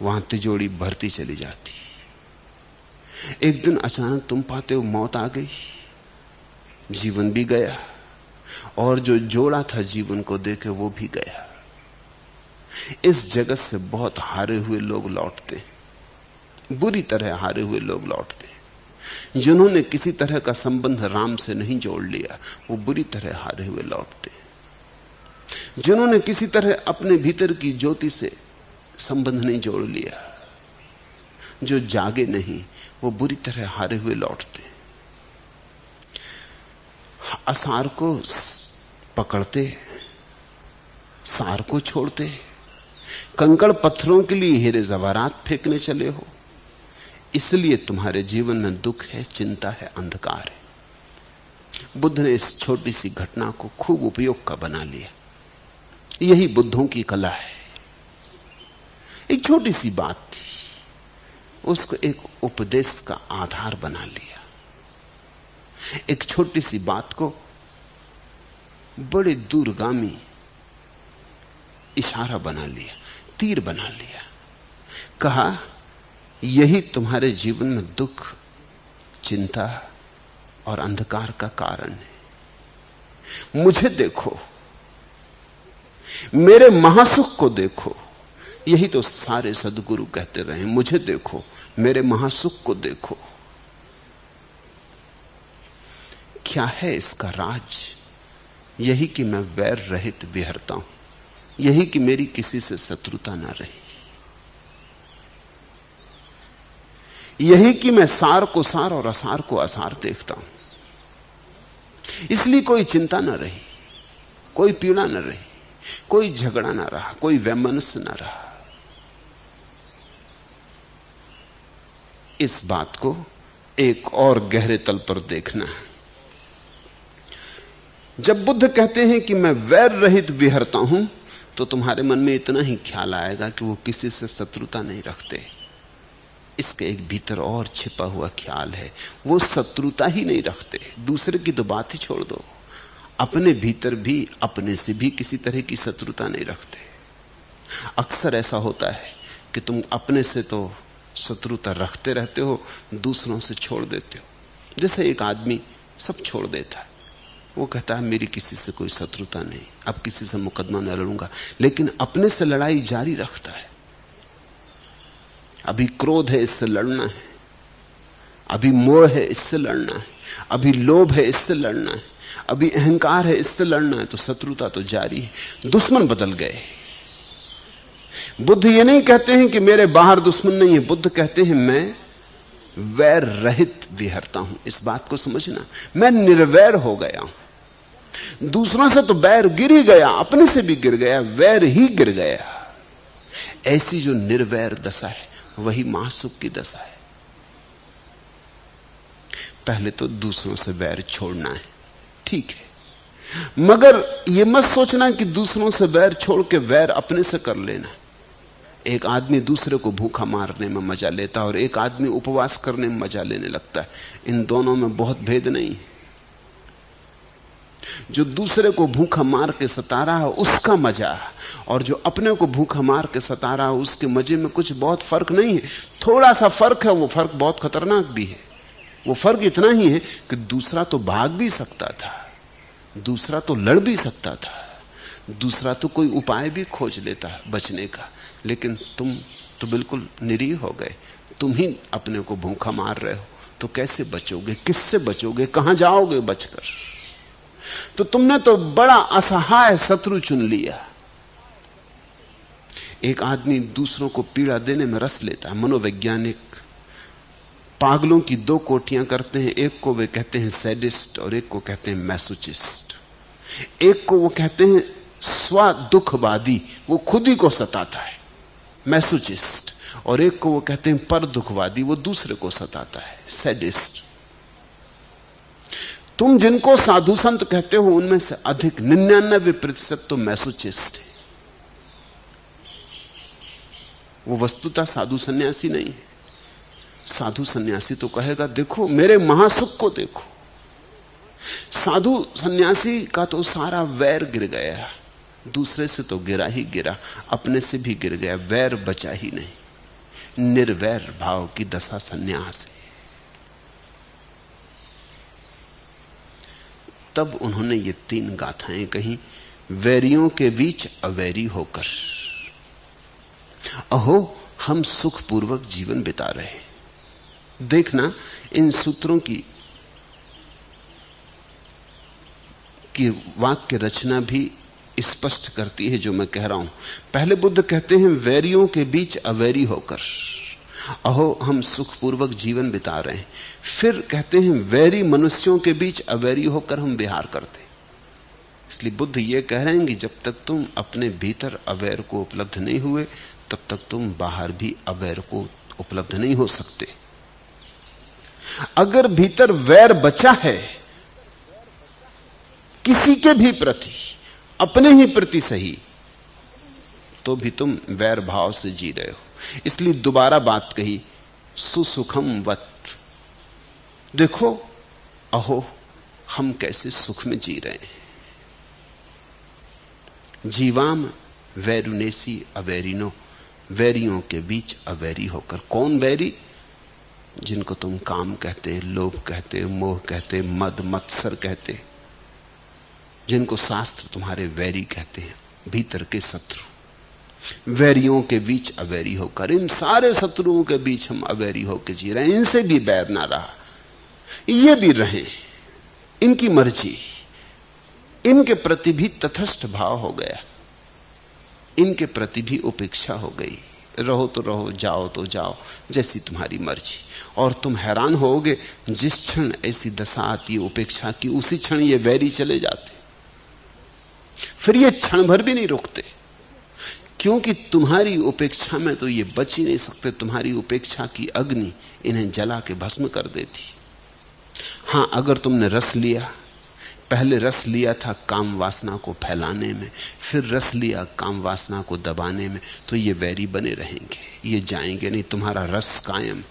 वहां तिजोरी भरती चली जाती। एक दिन अचानक तुम पाते हो मौत आ गई, जीवन भी गया, और जो जोड़ा था जीवन को देके वो भी गया। इस जगत से बहुत हारे हुए लोग लौटते, बुरी तरह हारे हुए लोग लौटते। जिन्होंने किसी तरह का संबंध राम से नहीं जोड़ लिया, वो बुरी तरह हारे हुए लौटते। जिन्होंने किसी तरह अपने भीतर की ज्योति से संबंध नहीं जोड़ लिया, जो जागे नहीं, वो बुरी तरह हारे हुए लौटते। असार को पकड़ते, सार को छोड़ते, कंकड़ पत्थरों के लिए हीरे जवाहरात फेंकने चले हो। इसलिए तुम्हारे जीवन में दुख है, चिंता है, अंधकार है। बुद्ध ने इस छोटी सी घटना को खूब उपयोग का बना लिया। यही बुद्धों की कला है। एक छोटी सी बात थी, उसको एक उपदेश का आधार बना लिया। एक छोटी सी बात को बड़े दूरगामी इशारा बना लिया, तीर बना लिया। कहा यही तुम्हारे जीवन में दुख, चिंता और अंधकार का कारण है। मुझे देखो, मेरे महासुख को देखो। यही तो सारे सद्गुरु कहते रहे, मुझे देखो, मेरे महासुख को देखो। क्या है इसका राज? यही कि मैं वैर रहित विहरता हूं, यही कि मेरी किसी से शत्रुता ना रही, यही कि मैं सार को सार और असार को असार देखता हूं। इसलिए कोई चिंता ना रही, कोई पीड़ा ना रही, कोई झगड़ा ना रहा, कोई वैमनस्य ना रहा। इस बात को एक और गहरे तल पर देखना है। जब बुद्ध कहते हैं कि मैं वैर रहित विहरता हूं, तो तुम्हारे मन में इतना ही ख्याल आएगा कि वो किसी से शत्रुता नहीं रखते। इसके एक भीतर और छिपा हुआ ख्याल है, वो शत्रुता ही नहीं रखते। दूसरे की तो बात ही छोड़ दो, अपने भीतर भी अपने से भी किसी तरह की शत्रुता नहीं रखते। अक्सर ऐसा होता है कि तुम अपने से तो शत्रुता रखते रहते हो, दूसरों से छोड़ देते हो। जैसे एक आदमी सब छोड़ देता है, वो कहता है मेरी किसी से कोई शत्रुता नहीं, अब किसी से मुकदमा न लड़ूंगा, लेकिन अपने से लड़ाई जारी रखता है। अभी क्रोध है, इससे लड़ना है। अभी मोह है, इससे लड़ना है। अभी लोभ है, इससे लड़ना है। अभी अहंकार है, इससे लड़ना है। तो शत्रुता तो जारी है, दुश्मन बदल गए। बुद्ध ये नहीं कहते हैं कि मेरे बाहर दुश्मन नहीं है, बुद्ध कहते हैं मैं वैर रहित विहरता हूं। इस बात को समझना, मैं निर्वैर हो गया हूं। दूसरों से तो बैर गिर ही गया, अपने से भी गिर गया, वैर ही गिर गया। ऐसी जो निर्वैर दशा है वही महासुख की दशा है। पहले तो दूसरों से वैर छोड़ना है, ठीक है, मगर यह मत सोचना कि दूसरों से वैर छोड़ के वैर अपने से कर लेना। एक आदमी दूसरे को भूखा मारने में मजा लेता है और एक आदमी उपवास करने में मजा लेने लगता है। इन दोनों में बहुत भेद नहीं है। जो दूसरे को भूखा मार के सता रहा है उसका मजा, और जो अपने को भूखा मार के सता रहा है उसके मजे में कुछ बहुत फर्क नहीं है। थोड़ा सा फर्क है, वो फर्क बहुत खतरनाक भी है। वो फर्क इतना ही है कि दूसरा तो भाग भी सकता था, दूसरा तो लड़ भी सकता था, दूसरा तो कोई उपाय भी खोज लेता बचने का, लेकिन तुम तो बिल्कुल निरीह हो गए। तुम ही अपने को भूखा मार रहे हो, तो कैसे बचोगे? किससे बचोगे? कहां जाओगे बचकर? तो तुमने तो बड़ा असहाय शत्रु चुन लिया। एक आदमी दूसरों को पीड़ा देने में रस लेता है। मनोवैज्ञानिक पागलों की दो कोटियां करते हैं, एक को वे कहते हैं सैडिस्ट और एक को कहते हैं मैसोचिस्ट। एक को वो कहते हैं स्व दुखवादी, वो खुद ही को सताता है, मैसोचिस्ट, और एक को वो कहते हैं पर दुखवादी, वो दूसरे को सताता है, सैडिस्ट। तुम जिनको साधु संत कहते हो उनमें से अधिक 99% तो मैसोचिस्ट है। वो वस्तुतः साधु सन्यासी नहीं है। साधु सन्यासी तो कहेगा देखो मेरे महासुख को देखो। साधु सन्यासी का तो सारा वैर गिर गया, दूसरे से तो गिरा ही गिरा, अपने से भी गिर गया, वैर बचा ही नहीं। निर्वैर भाव की दशा सन्यास है। तब उन्होंने ये 3 गाथाएं कही, वैरियों के बीच अवैरी होकर। अहो हम सुखपूर्वक जीवन बिता रहे। देखना इन सूत्रों की वाक्य रचना भी स्पष्ट करती है जो मैं कह रहा हूं। पहले बुद्ध कहते हैं वैरियों के बीच अवैरी होकर, अहो हम सुखपूर्वक जीवन बिता रहे हैं। फिर कहते हैं वैरी मनुष्यों के बीच अवैरी होकर हम विहार करते। इसलिए बुद्ध ये कह रहे हैं कि जब तक तुम अपने भीतर अवैर को उपलब्ध नहीं हुए तब तक तुम बाहर भी अवैर को उपलब्ध नहीं हो सकते। अगर भीतर वैर बचा है किसी के भी प्रति, अपने ही प्रति सही, तो भी तुम वैर भाव से जी रहे हो। इसलिए दोबारा बात कही, सुसुखम वत। देखो अहो हम कैसे सुख में जी रहे हैं। जीवाम वैरुनेसी अवैरिनो, वैरियों के बीच अवैरी होकर। कौन वैरी? जिनको तुम काम कहते, लोभ कहते, मोह कहते, मद मत्सर कहते, जिनको शास्त्र तुम्हारे वैरी कहते हैं, भीतर के शत्रु। वैरियों के बीच अवैरी होकर, इन सारे शत्रुओं के बीच हम अवैरी होकर जी रहे हैं। इनसे भी बैर ना रहा, ये भी रहे, इनकी मर्जी, इनके प्रति भी तटस्थ भाव हो गया, इनके प्रति भी उपेक्षा हो गई। रहो तो रहो, जाओ तो जाओ, जैसी तुम्हारी मर्जी। और तुम हैरान होगे, जिस क्षण ऐसी दशा आती है उपेक्षा की, उसी क्षण ये वैरी चले जाते, फिर ये क्षण भर भी नहीं रुकते, क्योंकि तुम्हारी उपेक्षा में तो ये बच ही नहीं सकते। तुम्हारी उपेक्षा की अग्नि इन्हें जला के भस्म कर देती। हां, अगर तुमने रस लिया, पहले रस लिया था काम वासना को फैलाने में, फिर रस लिया काम वासना को दबाने में, तो ये वैरी बने रहेंगे, ये जाएंगे नहीं। तुम्हारा रस कायम,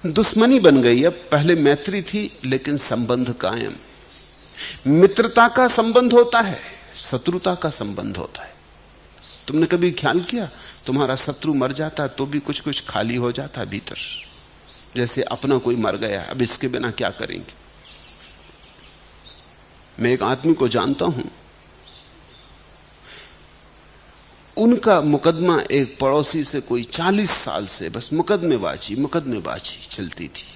दुश्मनी बन गई। अब पहले मैत्री थी, लेकिन संबंध कायम। मित्रता का संबंध होता है, शत्रुता का संबंध होता है। तुमने कभी ख्याल किया, तुम्हारा शत्रु मर जाता तो भी कुछ कुछ खाली हो जाता भीतर, जैसे अपना कोई मर गया, अब इसके बिना क्या करेंगे। मैं एक आदमी को जानता हूं, उनका मुकदमा एक पड़ोसी से कोई 40 साल से बस मुकदमेबाजी चलती थी।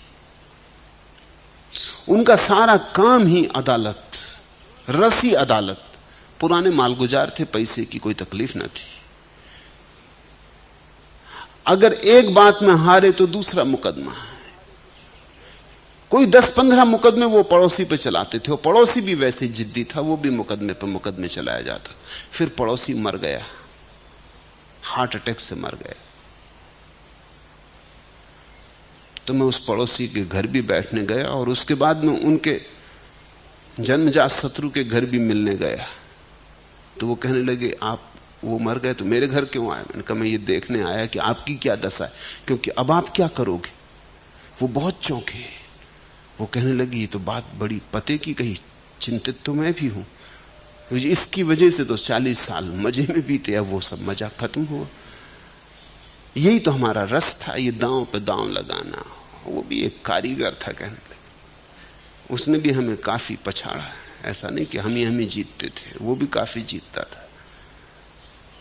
उनका सारा काम ही अदालत, रसी अदालत। पुराने मालगुजार थे, पैसे की कोई तकलीफ न थी। अगर एक बात में हारे तो दूसरा मुकदमा। कोई 10-15 मुकदमे वो पड़ोसी पे चलाते थे। वो पड़ोसी भी वैसे जिद्दी था, वो भी मुकदमे पर मुकदमे चलाया जाता। फिर पड़ोसी मर गया, हार्ट अटैक से मर गया। तो मैं उस पड़ोसी के घर भी बैठने गया, और उसके बाद में उनके जन्मजात शत्रु के घर भी मिलने गया। तो वो कहने लगे, आप वो मर गए तो मेरे घर क्यों आए? मैंने कहा, मैं ये देखने आया कि आपकी क्या दशा है, क्योंकि अब आप क्या करोगे। वो बहुत चौंके। वो कहने लगी, ये तो बात बड़ी पते की कही, चिंतित तो मैं भी हूं। इसकी वजह से तो 40 साल मजे में बीते, अब वो सब मजा खत्म हुआ। यही तो हमारा रस था, ये दांव पे दांव लगाना। वो भी एक कारीगर था, कहने लगे। उसने भी हमें काफी पछाड़ा, ऐसा नहीं कि हम ही जीतते थे, वो भी काफी जीतता था।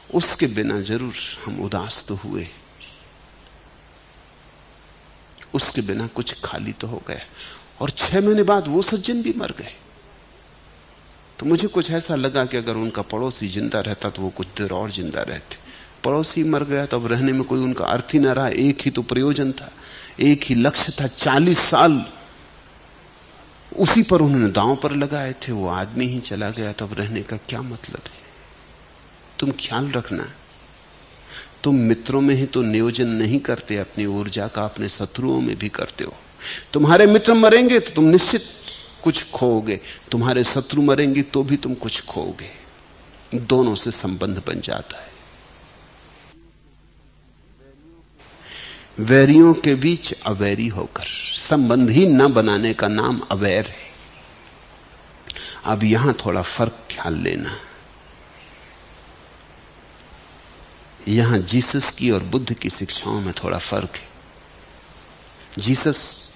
उसके बिना जरूर हम उदास तो हुए, उसके बिना कुछ खाली तो हो गया। और 6 महीने बाद वो सज्जन भी मर गए। तो मुझे कुछ ऐसा लगा कि अगर उनका पड़ोसी जिंदा रहता तो वो कुछ देर और जिंदा रहते। पड़ोसी मर गया तो अब रहने में कोई उनका अर्थ ही ना रहा। एक ही तो प्रयोजन था, एक ही लक्ष्य था। 40 साल उसी पर उन्होंने दांव पर लगाए थे, वो आदमी ही चला गया, तब रहने का क्या मतलब है। तुम ख्याल रखना, तुम मित्रों में ही तो नियोजन नहीं करते अपनी ऊर्जा का, अपने शत्रुओं में भी करते हो। तुम्हारे मित्र मरेंगे तो तुम निश्चित कुछ खोओगे, तुम्हारे शत्रु मरेंगे तो भी तुम कुछ खोओगे। दोनों से संबंध बन जाता है। वैरियों के बीच अवैरी होकर, संबंध ही न बनाने का नाम अवैर है। अब यहां थोड़ा फर्क ख्याल लेना। यहां जीसस की और बुद्ध की शिक्षाओं में थोड़ा फर्क है। जीसस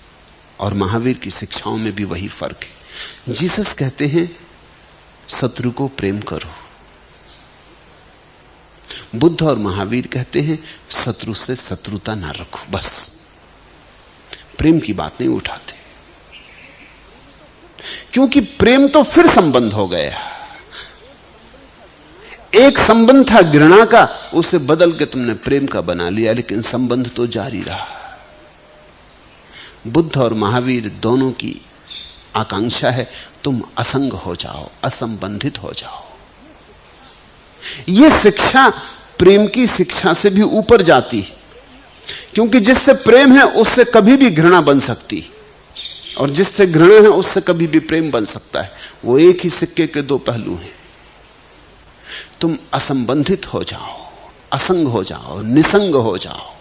और महावीर की शिक्षाओं में भी वही फर्क है। जीसस कहते हैं शत्रु को प्रेम करो, बुद्ध और महावीर कहते हैं शत्रु से शत्रुता ना रखो। बस प्रेम की बात नहीं उठाते, क्योंकि प्रेम तो फिर संबंध हो गया। एक संबंध था घृणा का, उसे बदल के तुमने प्रेम का बना लिया, लेकिन संबंध तो जारी रहा। बुद्ध और महावीर दोनों की आकांक्षा है तुम असंग हो जाओ, असंबंधित हो जाओ। यह शिक्षा प्रेम की शिक्षा से भी ऊपर जाती है, क्योंकि जिससे प्रेम है उससे कभी भी घृणा बन सकती, और जिससे घृणा है उससे कभी भी प्रेम बन सकता है। वो एक ही सिक्के के दो पहलू हैं। तुम असंबंधित हो जाओ, असंग हो जाओ, निसंग हो जाओ,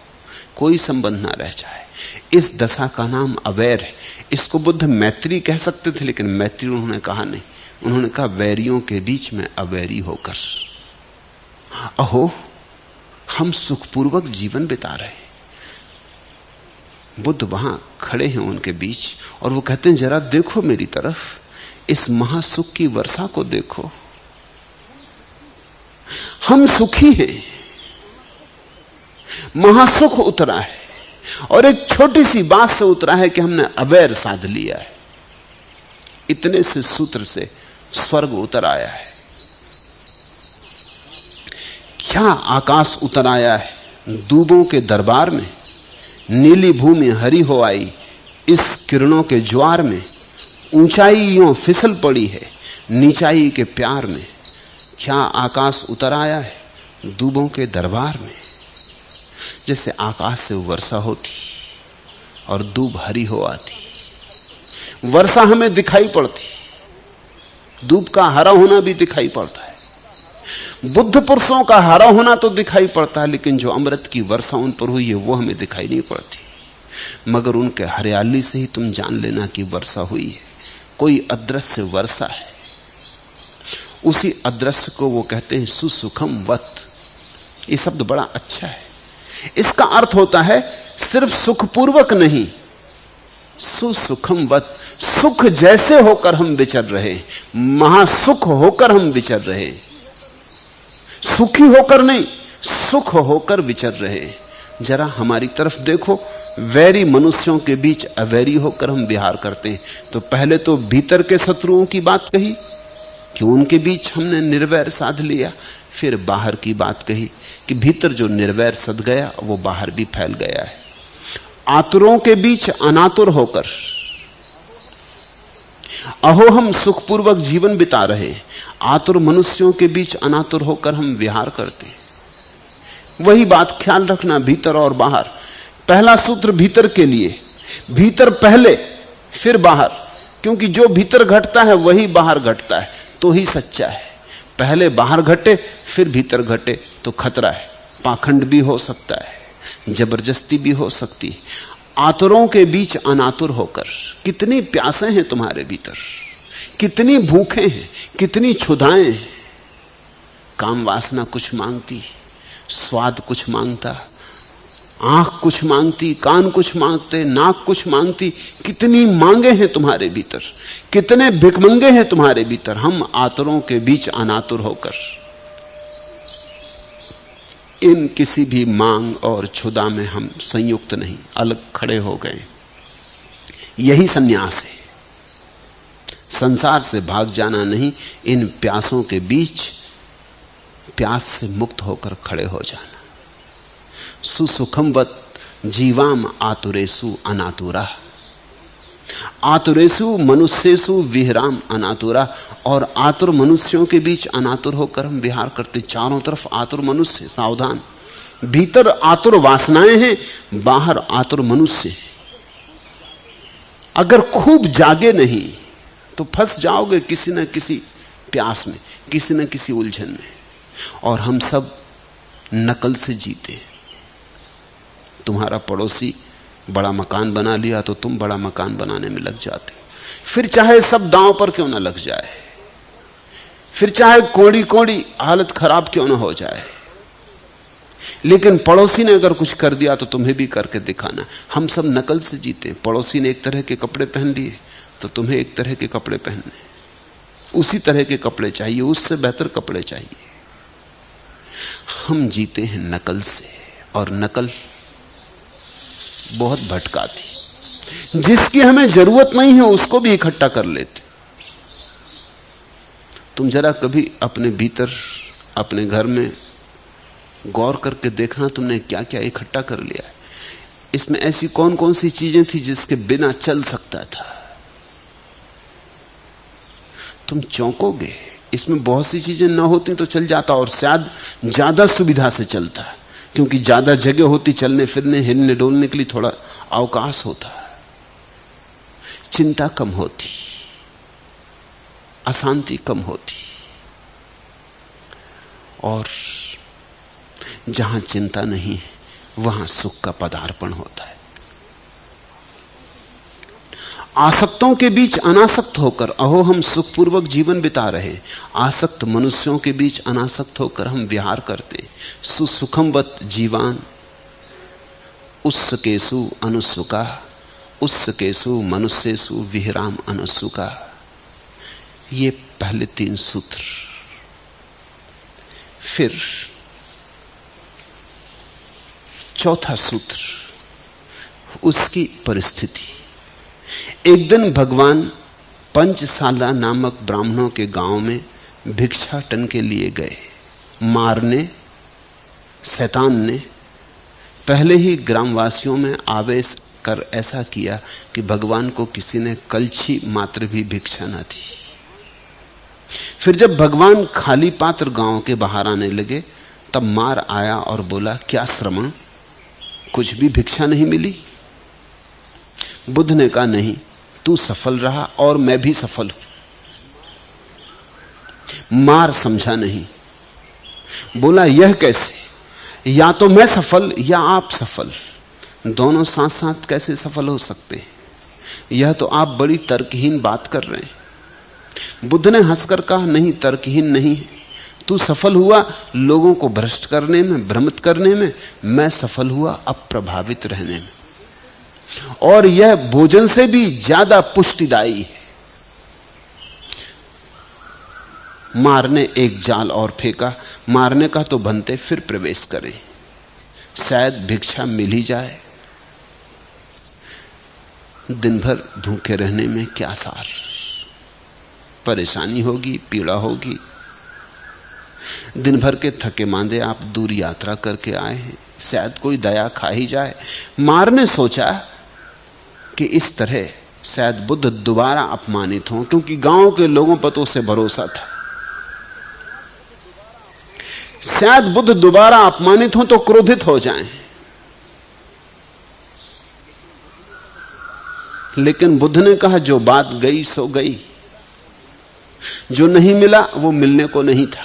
कोई संबंध ना रह जाए। इस दशा का नाम अवैर है। इसको बुद्ध मैत्री कह सकते थे, लेकिन मैत्री उन्होंने कहा नहीं। उन्होंने कहा वैरियों के बीच में अवैरी होकर। अहो, हम सुखपूर्वक जीवन बिता रहे हैं। बुद्ध वहां खड़े हैं उनके बीच, और वो कहते हैं जरा देखो मेरी तरफ, इस महासुख की वर्षा को देखो। हम सुखी हैं, महासुख उतरा है, और एक छोटी सी बात से उतरा है कि हमने अवैर साध लिया है। इतने से सूत्र से स्वर्ग उतर आया है। क्या आकाश उतर आया है दूबों के दरबार में। नीली भूमि हरी हो आई इस किरणों के ज्वार में। ऊंचाई यूं फिसल पड़ी है नीचाई के प्यार में। क्या आकाश उतर आया है दूबों के दरबार में। जैसे आकाश से वर्षा होती और दूब हरी हो आती। वर्षा हमें दिखाई पड़ती, दूब का हरा होना भी दिखाई पड़ता है। बुद्ध पुरुषों का हरा होना तो दिखाई पड़ता है, लेकिन जो अमृत की वर्षा उन पर हुई है वो हमें दिखाई नहीं पड़ती। मगर उनके हरियाली से ही तुम जान लेना कि वर्षा हुई है। कोई अदृश्य वर्षा है। उसी अदृश्य को वो कहते हैं सुसुखम वत। ये शब्द बड़ा अच्छा है। इसका अर्थ होता है सिर्फ सुखपूर्वक नहीं, सुसुखम वत। सुख जैसे होकर हम विचर रहे, महासुख होकर हम विचर रहे। सुखी होकर नहीं, सुख होकर विचर रहे। जरा हमारी तरफ देखो, वैरी मनुष्यों के बीच अवैरी होकर हम विहार करते हैं। तो पहले तो भीतर के शत्रुओं की बात कही कि उनके बीच हमने निर्वैर साध लिया। फिर बाहर की बात कही कि भीतर जो निर्वैर सद गया वो बाहर भी फैल गया है। आतुरों के बीच अनातुर होकर, अहो हम सुखपूर्वक जीवन बिता रहे, आतुर मनुष्यों के बीच अनातुर होकर हम विहार करते। वही बात ख्याल रखना, भीतर और बाहर। पहला सूत्र भीतर के लिए, भीतर पहले फिर बाहर, क्योंकि जो भीतर घटता है वही बाहर घटता है, तो ही सच्चा है। पहले बाहर घटे फिर भीतर घटे तो खतरा है। पाखंड भी हो सकता है, जबरदस्ती भी हो सकती है। आतुरों के बीच अनातुर होकर, कितनी प्यासें हैं तुम्हारे भीतर, कितनी भूखें हैं, कितनी क्षुधाएं हैं। काम वासना कुछ मांगती, स्वाद कुछ मांगता, आंख कुछ मांगती, कान कुछ मांगते, नाक कुछ मांगती। कितनी मांगे हैं तुम्हारे भीतर, कितने भिखमंगे हैं तुम्हारे भीतर। हम आतुरों के बीच अनातुर होकर इन किसी भी मांग और क्षुधा में हम संयुक्त नहीं, अलग खड़े हो गए। यही सन्यास है। संसार से भाग जाना नहीं, इन प्यासों के बीच प्यास से मुक्त होकर खड़े हो जाना। सुसुखमवत जीवाम आतुरेसु अनातुरा। आतुरेसु मनुष्येसु विहराम अनातुरा। और आतुर मनुष्यों के बीच अनातुर होकर हम विहार करते। चारों तरफ आतुर मनुष्य, सावधान। भीतर आतुर वासनाएं हैं, बाहर आतुर मनुष्य। अगर खूब जागे नहीं तो फंस जाओगे किसी न किसी प्यास में, किसी न किसी उलझन में। और हम सब नकल से जीते। तुम्हारा पड़ोसी बड़ा मकान बना लिया तो तुम बड़ा मकान बनाने में लग जाते, फिर चाहे सब दांव पर क्यों ना लग जाए, फिर चाहे कोड़ी कोड़ी हालत खराब क्यों ना हो जाए, लेकिन पड़ोसी ने अगर कुछ कर दिया तो तुम्हें भी करके दिखाना। हम सब नकल से जीते। पड़ोसी ने एक तरह के कपड़े पहन लिए तो तुम्हें एक तरह के कपड़े पहनने, उसी तरह के कपड़े चाहिए, उससे बेहतर कपड़े चाहिए। हम जीते हैं नकल से, और नकल बहुत भटकाती। जिसकी हमें जरूरत नहीं है उसको भी इकट्ठा कर लेते। तुम जरा कभी अपने भीतर, अपने घर में गौर करके देखना, तुमने क्या क्या इकट्ठा कर लिया है। इसमें ऐसी कौन कौन सी चीजें थी जिसके बिना चल सकता था। तुम चौंकोगे। इसमें बहुत सी चीजें ना होती तो चल जाता, और शायद ज्यादा सुविधा से चलता, क्योंकि ज्यादा जगह होती चलने फिरने, हिलने डोलने के लिए, थोड़ा अवकाश होता, चिंता कम होती, अशांति कम होती। और जहां चिंता नहीं है वहां सुख का पदार्पण होता है। आसक्तों के बीच अनासक्त होकर अहो हम सुखपूर्वक जीवन बिता रहे, आसक्त मनुष्यों के बीच अनासक्त होकर हम विहार करते। सुसुखमवत जीवान उत्सकेषु अनुसुका, उत्सकेषु मनुष्येषु विहराम अनुसुका। ये पहले 3 सूत्र। फिर चौथा सूत्र, उसकी परिस्थिति। एक दिन भगवान पंचशाला नामक ब्राह्मणों के गांव में भिक्षाटन के लिए गए। मार ने, शैतान ने पहले ही ग्रामवासियों में आवेश कर ऐसा किया कि भगवान को किसी ने कलछी मात्र भी भिक्षा न दी। फिर जब भगवान खाली पात्र गांव के बाहर आने लगे तब मार आया और बोला, क्या श्रमण, कुछ भी भिक्षा नहीं मिली? बुद्ध ने कहा, नहीं, तू सफल रहा और मैं भी सफल हूं। मार समझा नहीं, बोला, यह कैसे? या तो मैं सफल या आप सफल, दोनों साथ साथ कैसे सफल हो सकते हैं? यह तो आप बड़ी तर्कहीन बात कर रहे हैं। बुद्ध ने हंसकर कहा, नहीं, तर्कहीन नहीं है। तू सफल हुआ लोगों को भ्रष्ट करने में, भ्रमित करने में, मैं सफल हुआ अप्रभावित रहने में। और यह भोजन से भी ज्यादा पुष्टिदायी है। मारने एक जाल और फेंका। मारने का तो बनते फिर प्रवेश करें, शायद भिक्षा मिल ही जाए। दिन भर भूखे रहने में क्या सार, परेशानी होगी, पीड़ा होगी। दिन भर के थके मांदे आप दूर यात्रा करके आए हैं, शायद कोई दया खा ही जाए। मार ने सोचा कि इस तरह शायद बुद्ध दोबारा अपमानित हों, क्योंकि गांव के लोगों पर तो उसे भरोसा था। शायद बुद्ध दोबारा अपमानित हों तो क्रोधित हो जाएं। लेकिन बुद्ध ने कहा, जो बात गई सो गई, जो नहीं मिला वो मिलने को नहीं था,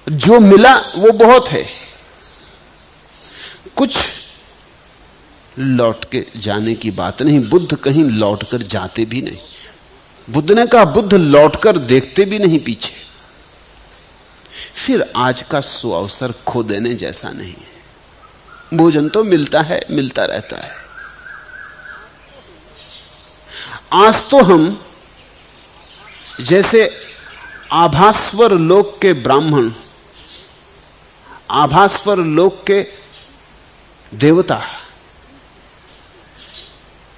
जो मिला वो बहुत है। कुछ लौट के जाने की बात नहीं, बुद्ध कहीं लौटकर जाते भी नहीं। बुद्ध ने कहा, बुद्ध लौटकर देखते भी नहीं पीछे। फिर आज का सुअवसर खो देने जैसा नहीं है। भोजन तो मिलता है, मिलता रहता है। आज तो हम जैसे आभास्वर लोक के ब्राह्मण, आभास्वर लोक के देवता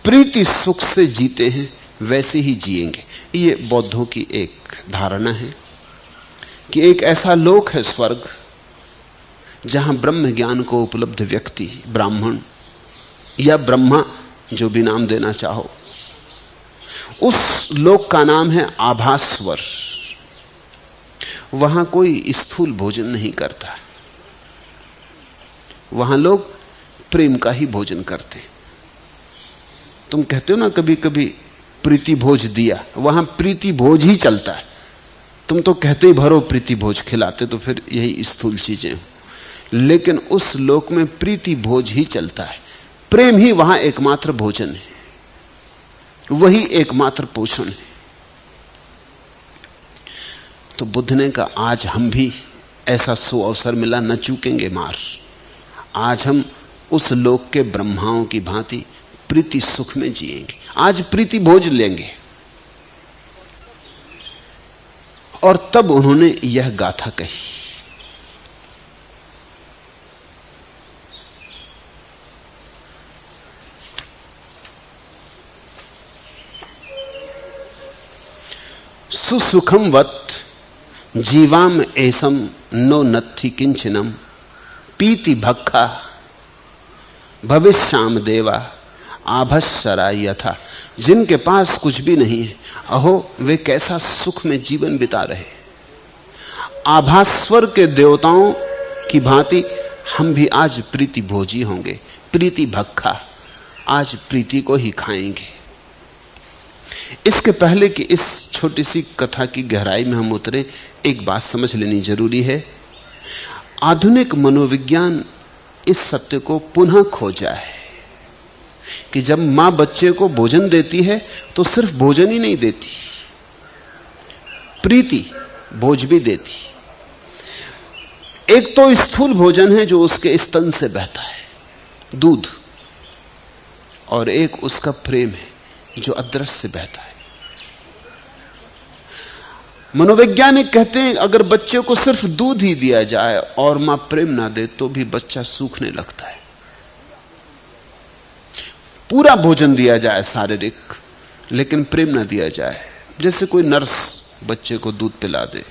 प्रीति सुख से जीते हैं, वैसे ही जिएंगे। ये बौद्धों की एक धारणा है कि एक ऐसा लोक है स्वर्ग, जहां ब्रह्म ज्ञान को उपलब्ध व्यक्ति, ब्राह्मण या ब्रह्मा, जो भी नाम देना चाहो, उस लोक का नाम है आभास्वर। वहां कोई स्थूल भोजन नहीं करता, वहां लोग प्रेम का ही भोजन करते। तुम कहते हो ना कभी कभी प्रीति भोज दिया, वहां प्रीति भोज ही चलता है। तुम तो कहते ही भरो प्रीति भोज, खिलाते तो फिर यही स्थूल चीजें हो। लेकिन उस लोक में प्रीति भोज ही चलता है। प्रेम ही वहां एकमात्र भोजन है, वही एकमात्र पोषण है। तो बुद्ध ने कहा, आज हम भी ऐसा सुअवसर मिला, न चूकेंगे मार। आज हम उस लोक के ब्रह्माओं की भांति प्रीति सुख में जिएंगे। आज प्रीति भोज लेंगे। और तब उन्होंने यह गाथा कही, सुसुखम वत् जीवाम एसम नो नत्थि किंचनम पीति भक्खा भविष्याम देवा आभस्सरा यथा। जिनके पास कुछ भी नहीं है, अहो वे कैसा सुख में जीवन बिता रहे। आभास्वर के देवताओं की भांति हम भी आज प्रीति भोजी होंगे, प्रीति भक्खा, आज प्रीति को ही खाएंगे। इसके पहले कि इस छोटी सी कथा की गहराई में हम उतरे, एक बात समझ लेनी जरूरी है। आधुनिक मनोविज्ञान इस सत्य को पुनः खोजा है कि जब मां बच्चे को भोजन देती है तो सिर्फ भोजन ही नहीं देती, प्रीति भोज भी देती। एक तो स्थूल भोजन है जो उसके स्तन से बहता है, दूध, और एक उसका प्रेम है जो अदृश्य से बहता है। मनोवैज्ञानिक कहते हैं अगर बच्चे को सिर्फ दूध ही दिया जाए और मां प्रेम ना दे तो भी बच्चा सूखने लगता है। पूरा भोजन दिया जाए शारीरिक, लेकिन प्रेम ना दिया जाए, जैसे कोई नर्स बच्चे को दूध पिला दे,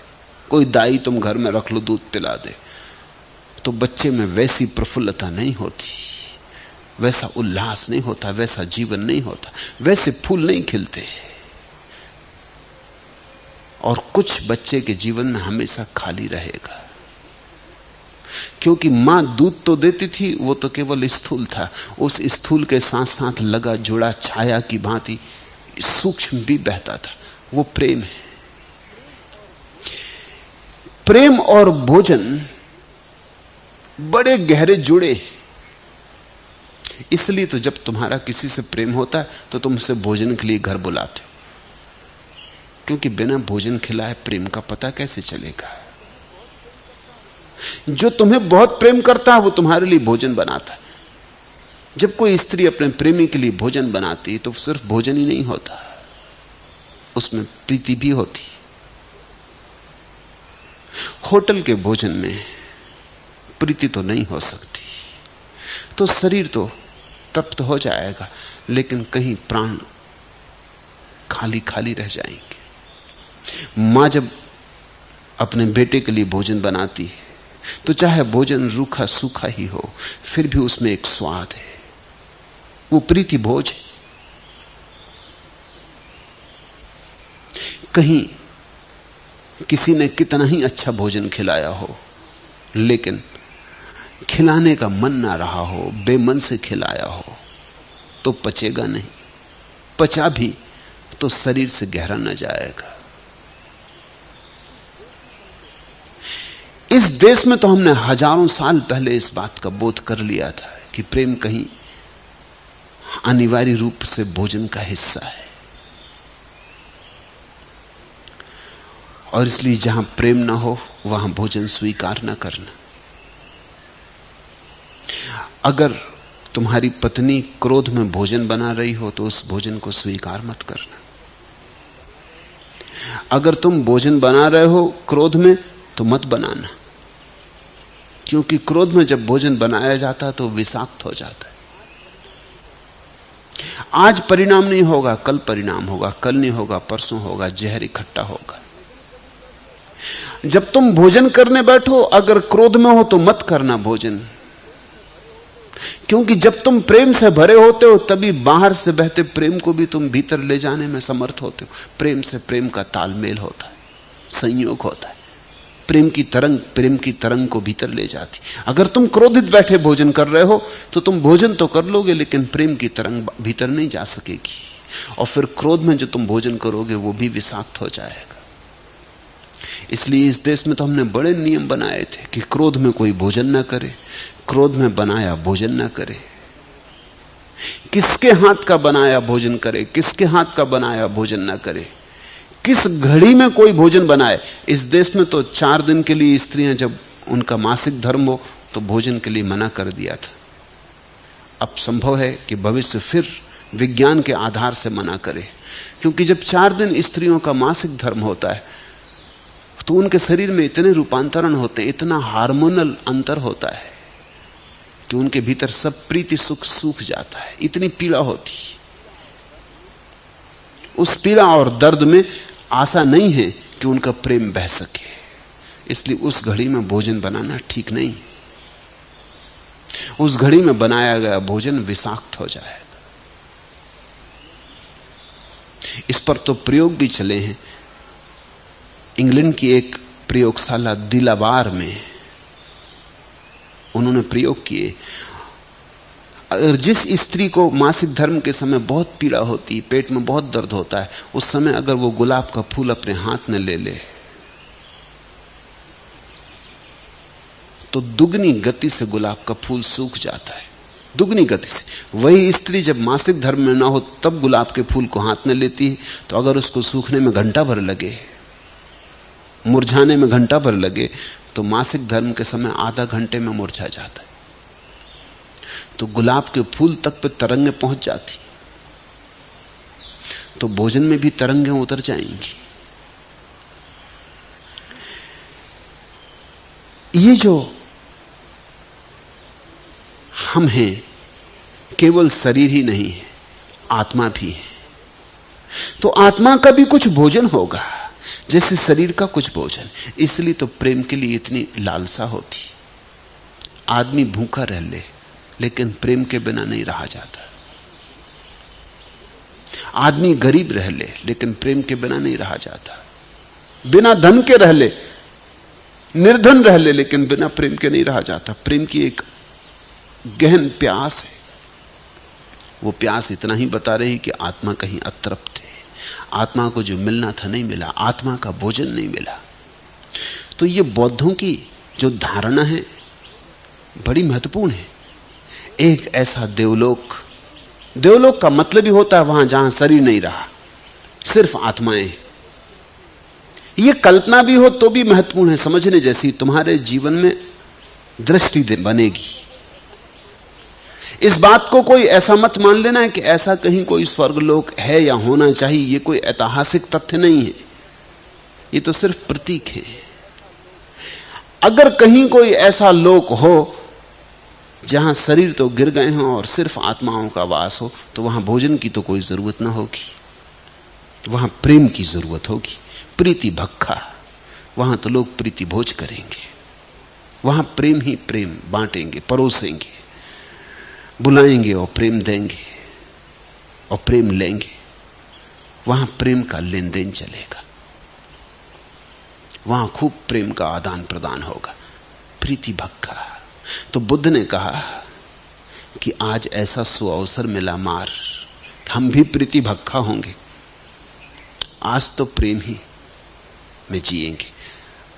कोई दाई तुम घर में रख लो दूध पिला दे, तो बच्चे में वैसी प्रफुल्लता नहीं होती, वैसा उल्लास नहीं होता, वैसा जीवन नहीं होता, वैसे फूल नहीं खिलते। और कुछ बच्चे के जीवन में हमेशा खाली रहेगा, क्योंकि मां दूध तो देती थी, वो तो केवल स्थूल था, उस स्थूल के साथ साथ लगा जुड़ा छाया की भांति सूक्ष्म भी बहता था, वो प्रेम है। प्रेम और भोजन बड़े गहरे जुड़े, इसलिए तो जब तुम्हारा किसी से प्रेम होता है तो तुम उसे भोजन के लिए घर बुलाते हो, क्योंकि बिना भोजन खिलाए प्रेम का पता कैसे चलेगा। जो तुम्हें बहुत प्रेम करता है वो तुम्हारे लिए भोजन बनाता है। जब कोई स्त्री अपने प्रेमी के लिए भोजन बनाती तो सिर्फ भोजन ही नहीं होता, उसमें प्रीति भी होती। होटल के भोजन में प्रीति तो नहीं हो सकती, तो शरीर तो तृप्त हो जाएगा, लेकिन कहीं प्राण खाली खाली रह जाएंगे। मां जब अपने बेटे के लिए भोजन बनाती है तो चाहे भोजन रूखा सूखा ही हो, फिर भी उसमें एक स्वाद है, वो प्रीति भोज है। कहीं किसी ने कितना ही अच्छा भोजन खिलाया हो, लेकिन खिलाने का मन ना रहा हो, बेमन से खिलाया हो, तो पचेगा नहीं, पचा भी तो शरीर से गहरा न जाएगा। इस देश में तो हमने हजारों साल पहले इस बात का बोध कर लिया था कि प्रेम कहीं अनिवार्य रूप से भोजन का हिस्सा है, और इसलिए जहां प्रेम ना हो वहां भोजन स्वीकार न करना। अगर तुम्हारी पत्नी क्रोध में भोजन बना रही हो तो उस भोजन को स्वीकार मत करना। अगर तुम भोजन बना रहे हो क्रोध में तो मत बनाना, क्योंकि क्रोध में जब भोजन बनाया जाता है तो विषाक्त हो जाता है। आज परिणाम नहीं होगा, कल परिणाम होगा, कल नहीं होगा, परसों होगा, जहर इकट्ठा होगा। जब तुम भोजन करने बैठो अगर क्रोध में हो तो मत करना भोजन, क्योंकि जब तुम प्रेम से भरे होते हो तभी बाहर से बहते प्रेम को भी तुम भीतर ले जाने में समर्थ होते हो। प्रेम से प्रेम का तालमेल होता है, संयोग होता है, प्रेम की तरंग को भीतर ले जाती। अगर तुम क्रोधित बैठे भोजन कर रहे हो तो तुम भोजन तो कर लोगे, लेकिन प्रेम की तरंग भीतर नहीं जा सकेगी, और फिर क्रोध में जो तुम भोजन करोगे वो भी विषाक्त हो जाएगा। इसलिए इस देश में तो हमने बड़े नियम बनाए थे कि क्रोध में कोई भोजन ना करे, क्रोध में बनाया भोजन ना करे। किसके हाथ का बनाया भोजन करे, किसके हाथ का बनाया भोजन ना करे, किस घड़ी में कोई भोजन बनाए। इस देश में तो 4 दिन के लिए स्त्रियां जब उनका मासिक धर्म हो तो भोजन के लिए मना कर दिया था। अब संभव है कि भविष्य फिर विज्ञान के आधार से मना करे, क्योंकि जब 4 दिन स्त्रियों का मासिक धर्म होता है तो उनके शरीर में इतने रूपांतरण होते हैं, इतना हार्मोनल अंतर होता है कि उनके भीतर सब प्रीति सुख सूख जाता है, इतनी पीड़ा होती। उस पीड़ा और दर्द में आशा नहीं है कि उनका प्रेम बह सके, इसलिए उस घड़ी में भोजन बनाना ठीक नहीं। उस घड़ी में बनाया गया भोजन विषाक्त हो जाएगा। इस पर तो प्रयोग भी चले हैं। इंग्लैंड की एक प्रयोगशाला दिलाबार में उन्होंने प्रयोग किए। अगर जिस स्त्री को मासिक धर्म के समय बहुत पीड़ा होती, पेट में बहुत दर्द होता है, उस समय अगर वो गुलाब का फूल अपने हाथ में ले ले तो दुगनी गति से गुलाब का फूल सूख जाता है। दुगनी गति से। वही स्त्री जब मासिक धर्म में ना हो तब गुलाब के फूल को हाथ में लेती है, तो अगर उसको सूखने में घंटा भर लगे, मुरझाने में घंटा भर लगे, तो मासिक धर्म के समय आधा घंटे में मुरझा जाता है। तो गुलाब के फूल तक पे तरंगें पहुंच जाती, तो भोजन में भी तरंगें उतर जाएंगी। ये जो हम हैं, केवल शरीर ही नहीं है, आत्मा भी है। तो आत्मा का भी कुछ भोजन होगा, जैसे शरीर का कुछ भोजन। इसलिए तो प्रेम के लिए इतनी लालसा होती। आदमी भूखा रह ले, लेकिन प्रेम के बिना नहीं रहा जाता। आदमी गरीब रह ले, लेकिन प्रेम के बिना नहीं रहा जाता। बिना धन के रह ले, निर्धन रह ले, लेकिन बिना प्रेम के नहीं रहा जाता। प्रेम की एक गहन प्यास है। वो प्यास इतना ही बता रही कि आत्मा कहीं अतृप्त है, आत्मा को जो मिलना था नहीं मिला, आत्मा का भोजन नहीं मिला। तो ये बौद्धों की जो धारणा है बड़ी महत्वपूर्ण है। एक ऐसा देवलोक, देवलोक का मतलब ही होता है वहां जहां शरीर नहीं रहा, सिर्फ आत्माएं। ये कल्पना भी हो तो भी महत्वपूर्ण है, समझने जैसी। तुम्हारे जीवन में दृष्टि बनेगी। इस बात को कोई ऐसा मत मान लेना है कि ऐसा कहीं कोई स्वर्गलोक है या होना चाहिए। ये कोई ऐतिहासिक तथ्य नहीं है, ये तो सिर्फ प्रतीक है। अगर कहीं कोई ऐसा लोक हो जहां शरीर तो गिर गए हों और सिर्फ आत्माओं का वास हो, तो वहां भोजन की तो कोई जरूरत ना होगी, वहां प्रेम की जरूरत होगी। प्रीति भक्खा, वहां तो लोग प्रीति भोज करेंगे, वहां प्रेम ही प्रेम बांटेंगे, परोसेंगे, बुलाएंगे और प्रेम देंगे और प्रेम लेंगे। वहां प्रेम का लेन देन चलेगा, वहां खूब प्रेम का आदान प्रदान होगा। प्रीति भक्खा। तो बुद्ध ने कहा कि आज ऐसा सुअवसर मिला मार, हम भी प्रीति भक्खा होंगे। आज तो प्रेम ही में जिएंगे।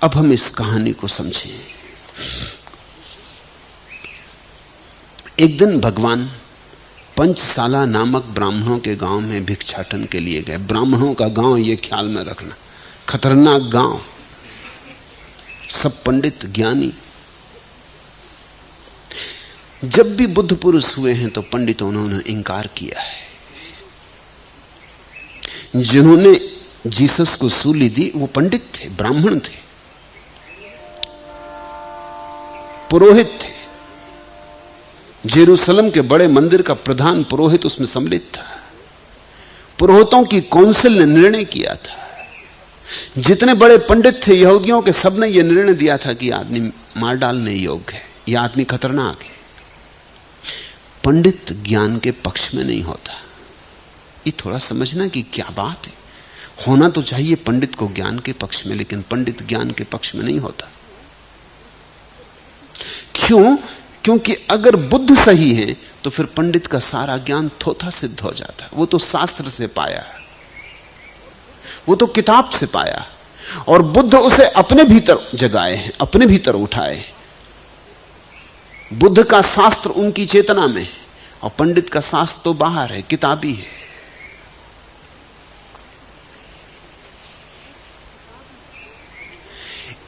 अब हम इस कहानी को समझें। एक दिन भगवान पंचशाला नामक ब्राह्मणों के गांव में भिक्षाटन के लिए गए। ब्राह्मणों का गांव, ये ख्याल में रखना, खतरनाक गांव, सब पंडित ज्ञानी। जब भी बुद्ध पुरुष हुए हैं तो पंडितों ने इंकार किया है। जिन्होंने जीसस को सूली दी वो पंडित थे, ब्राह्मण थे, पुरोहित थे। जेरूसलम के बड़े मंदिर का प्रधान पुरोहित उसमें सम्मिलित था। पुरोहितों की काउंसिल ने निर्णय किया था। जितने बड़े पंडित थे यहूदियों के, सबने यह निर्णय दिया था कि आदमी मार डालने योग्य है, यह आदमी खतरनाक है। पंडित ज्ञान के पक्ष में नहीं होता। ये थोड़ा समझना कि क्या बात है। होना तो चाहिए पंडित को ज्ञान के पक्ष में, लेकिन पंडित ज्ञान के पक्ष में नहीं होता। क्यों? क्योंकि अगर बुद्ध सही है तो फिर पंडित का सारा ज्ञान थोथा सिद्ध हो जाता है। वो तो शास्त्र से पाया, वो तो किताब से पाया, और बुद्ध उसे अपने भीतर जगाए हैं, अपने भीतर उठाए। बुद्ध का शास्त्र उनकी चेतना में, और पंडित का शास्त्र तो बाहर है, किताबी है।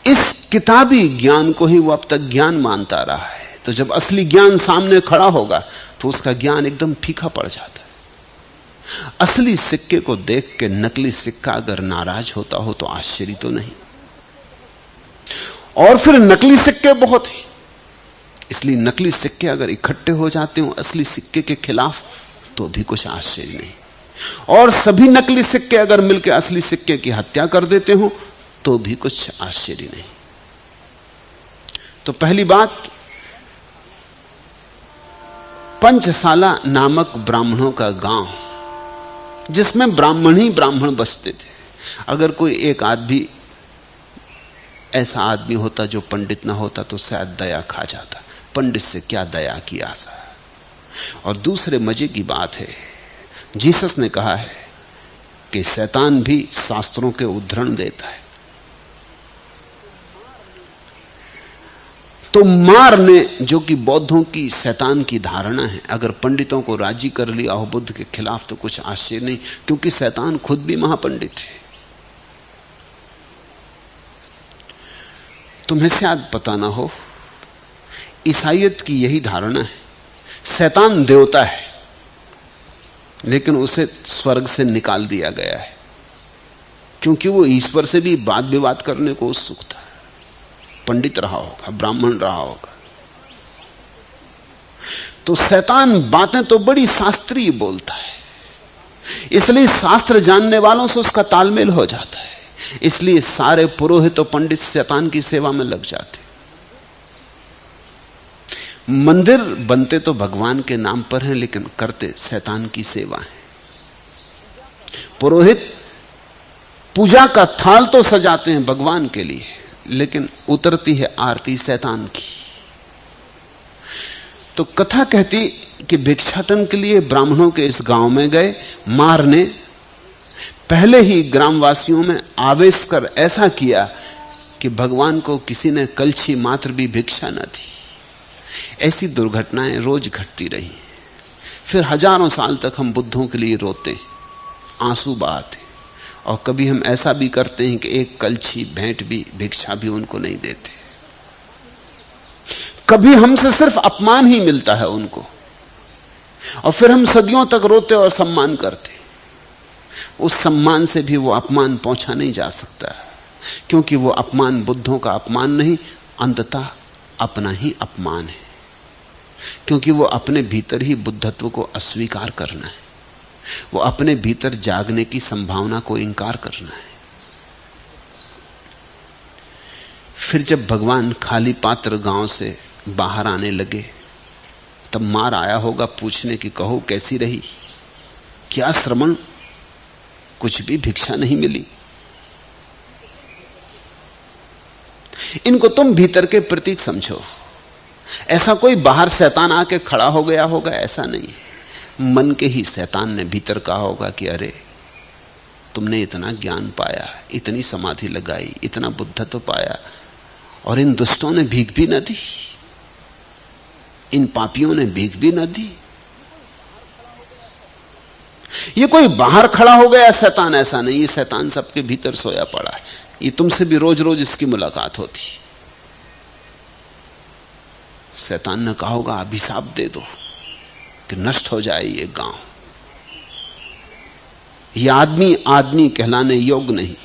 इस किताबी ज्ञान को ही वो अब तक ज्ञान मानता रहा है। तो जब असली ज्ञान सामने खड़ा होगा तो उसका ज्ञान एकदम फीका पड़ जाता है। असली सिक्के को देख के नकली सिक्का अगर नाराज होता हो तो आश्चर्य तो नहीं। और फिर नकली सिक्के बहुत हैं, इसलिए नकली सिक्के अगर इकट्ठे हो जाते हो असली सिक्के के खिलाफ तो भी कुछ आश्चर्य नहीं। और सभी नकली सिक्के अगर मिलकर असली सिक्के की हत्या कर देते हो तो भी कुछ आश्चर्य नहीं। तो पहली बात, पंचशाला नामक ब्राह्मणों का गांव, जिसमें ब्राह्मण ही ब्राह्मण बसते थे। अगर कोई एक आदमी ऐसा आदमी होता जो पंडित ना होता तो शायद दया खा जाता। पंडित से क्या दया की आशा। और दूसरे मजे की बात है, जीसस ने कहा है कि शैतान भी शास्त्रों के उद्धरण देता है। तो मार ने, जो कि बौद्धों की शैतान की धारणा है, अगर पंडितों को राजी कर लिया हो बुद्ध के खिलाफ तो कुछ आश्चर्य नहीं, क्योंकि शैतान खुद भी महापंडित है। तुम्हें शायद पता ना हो, ईसाईयत की यही धारणा है, शैतान देवता है लेकिन उसे स्वर्ग से निकाल दिया गया है, क्योंकि वो ईश्वर से भी वाद विवाद करने को उत्सुक था। पंडित रहा होगा, ब्राह्मण रहा होगा, तो शैतान बातें तो बड़ी शास्त्रीय बोलता है, इसलिए शास्त्र जानने वालों से उसका तालमेल हो जाता है। इसलिए सारे पुरोहित और पंडित शैतान की सेवा में लग जाते। मंदिर बनते तो भगवान के नाम पर हैं, लेकिन करते शैतान की सेवा है। पुरोहित पूजा का थाल तो सजाते हैं भगवान के लिए, लेकिन उतरती है आरती शैतान की। तो कथा कहती कि भिक्षाटन के लिए ब्राह्मणों के इस गांव में गए। मार ने पहले ही ग्रामवासियों में आवेश कर ऐसा किया कि भगवान को किसी ने कलछी मात्र भी भिक्षा न दी। ऐसी दुर्घटनाएं रोज घटती रही। फिर हजारों साल तक हम बुद्धों के लिए रोते, आंसू बहाते, और कभी हम ऐसा भी करते हैं कि एक कलछी भेंट भी, भिक्षा भी उनको नहीं देते। कभी हमसे सिर्फ अपमान ही मिलता है उनको, और फिर हम सदियों तक रोते और सम्मान करते। उस सम्मान से भी वो अपमान पहुंचा नहीं जा सकता, क्योंकि वो अपमान बुद्धों का अपमान नहीं, अंततः अपना ही अपमान है। क्योंकि वो अपने भीतर ही बुद्धत्व को अस्वीकार करना है, वो अपने भीतर जागने की संभावना को इंकार करना है। फिर जब भगवान खाली पात्र गांव से बाहर आने लगे, तब मार आया होगा पूछने की, कहो कैसी रही, क्या श्रमण, कुछ भी भिक्षा नहीं मिली। इनको तुम भीतर के प्रतीक समझो। ऐसा कोई बाहर शैतान आके खड़ा हो गया होगा, ऐसा नहीं। मन के ही शैतान ने भीतर कहा होगा कि अरे तुमने इतना ज्ञान पाया, इतनी समाधि लगाई, इतना बुद्धत्व पाया, और इन दुष्टों ने भीख भी न दी, इन पापियों ने भीख भी न दी। ये कोई बाहर खड़ा हो गया शैतान, ऐसा नहीं। ये शैतान सबके भीतर सोया पड़ा है। ये तुमसे भी रोज रोज इसकी मुलाकात होती। शैतान ने कहा होगा अभिशाप दे दो कि नष्ट हो जाए ये गांव, ये आदमी आदमी कहलाने योग्य नहीं।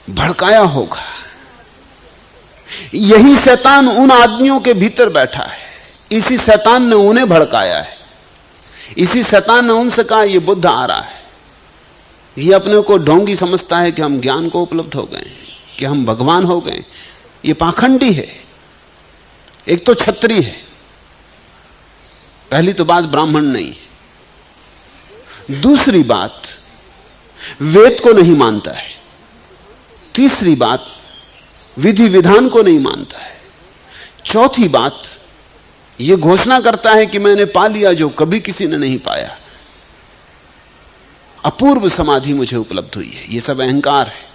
भड़काया होगा। यही शैतान उन आदमियों के भीतर बैठा है, इसी शैतान ने उन्हें भड़काया है। इसी शैतान ने उनसे कहा ये बुद्ध आ रहा है। ये अपने को ढोंगी समझता है कि हम ज्ञान को उपलब्ध हो गए, कि हम भगवान हो गए। ये पाखंडी है। एक तो छत्री है, पहली तो बात ब्राह्मण नहीं है। दूसरी बात वेद को नहीं मानता है। तीसरी बात विधि विधान को नहीं मानता है। चौथी बात यह घोषणा करता है कि मैंने पा लिया जो कभी किसी ने नहीं पाया। अपूर्व समाधि मुझे उपलब्ध हुई है। यह सब अहंकार है,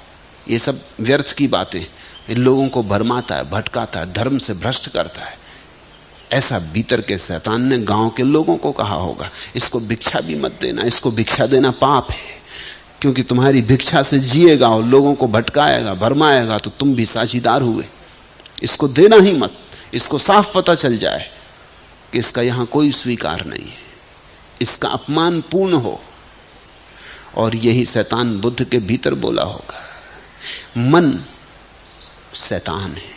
यह सब व्यर्थ की बातें। इन लोगों को भरमाता है, भटकाता है, धर्म से भ्रष्ट करता है। ऐसा भीतर के शैतान ने गांव के लोगों को कहा होगा, इसको भिक्षा भी मत देना, इसको भिक्षा देना पाप है, क्योंकि तुम्हारी भिक्षा से जिएगा और लोगों को भटकाएगा, भरमाएगा, तो तुम भी साझीदार हुए। इसको देना ही मत। इसको साफ पता चल जाए कि इसका यहां कोई स्वीकार नहीं है, इसका अपमान पूर्ण हो। और यही शैतान बुद्ध के भीतर बोला होगा। मन शैतान है।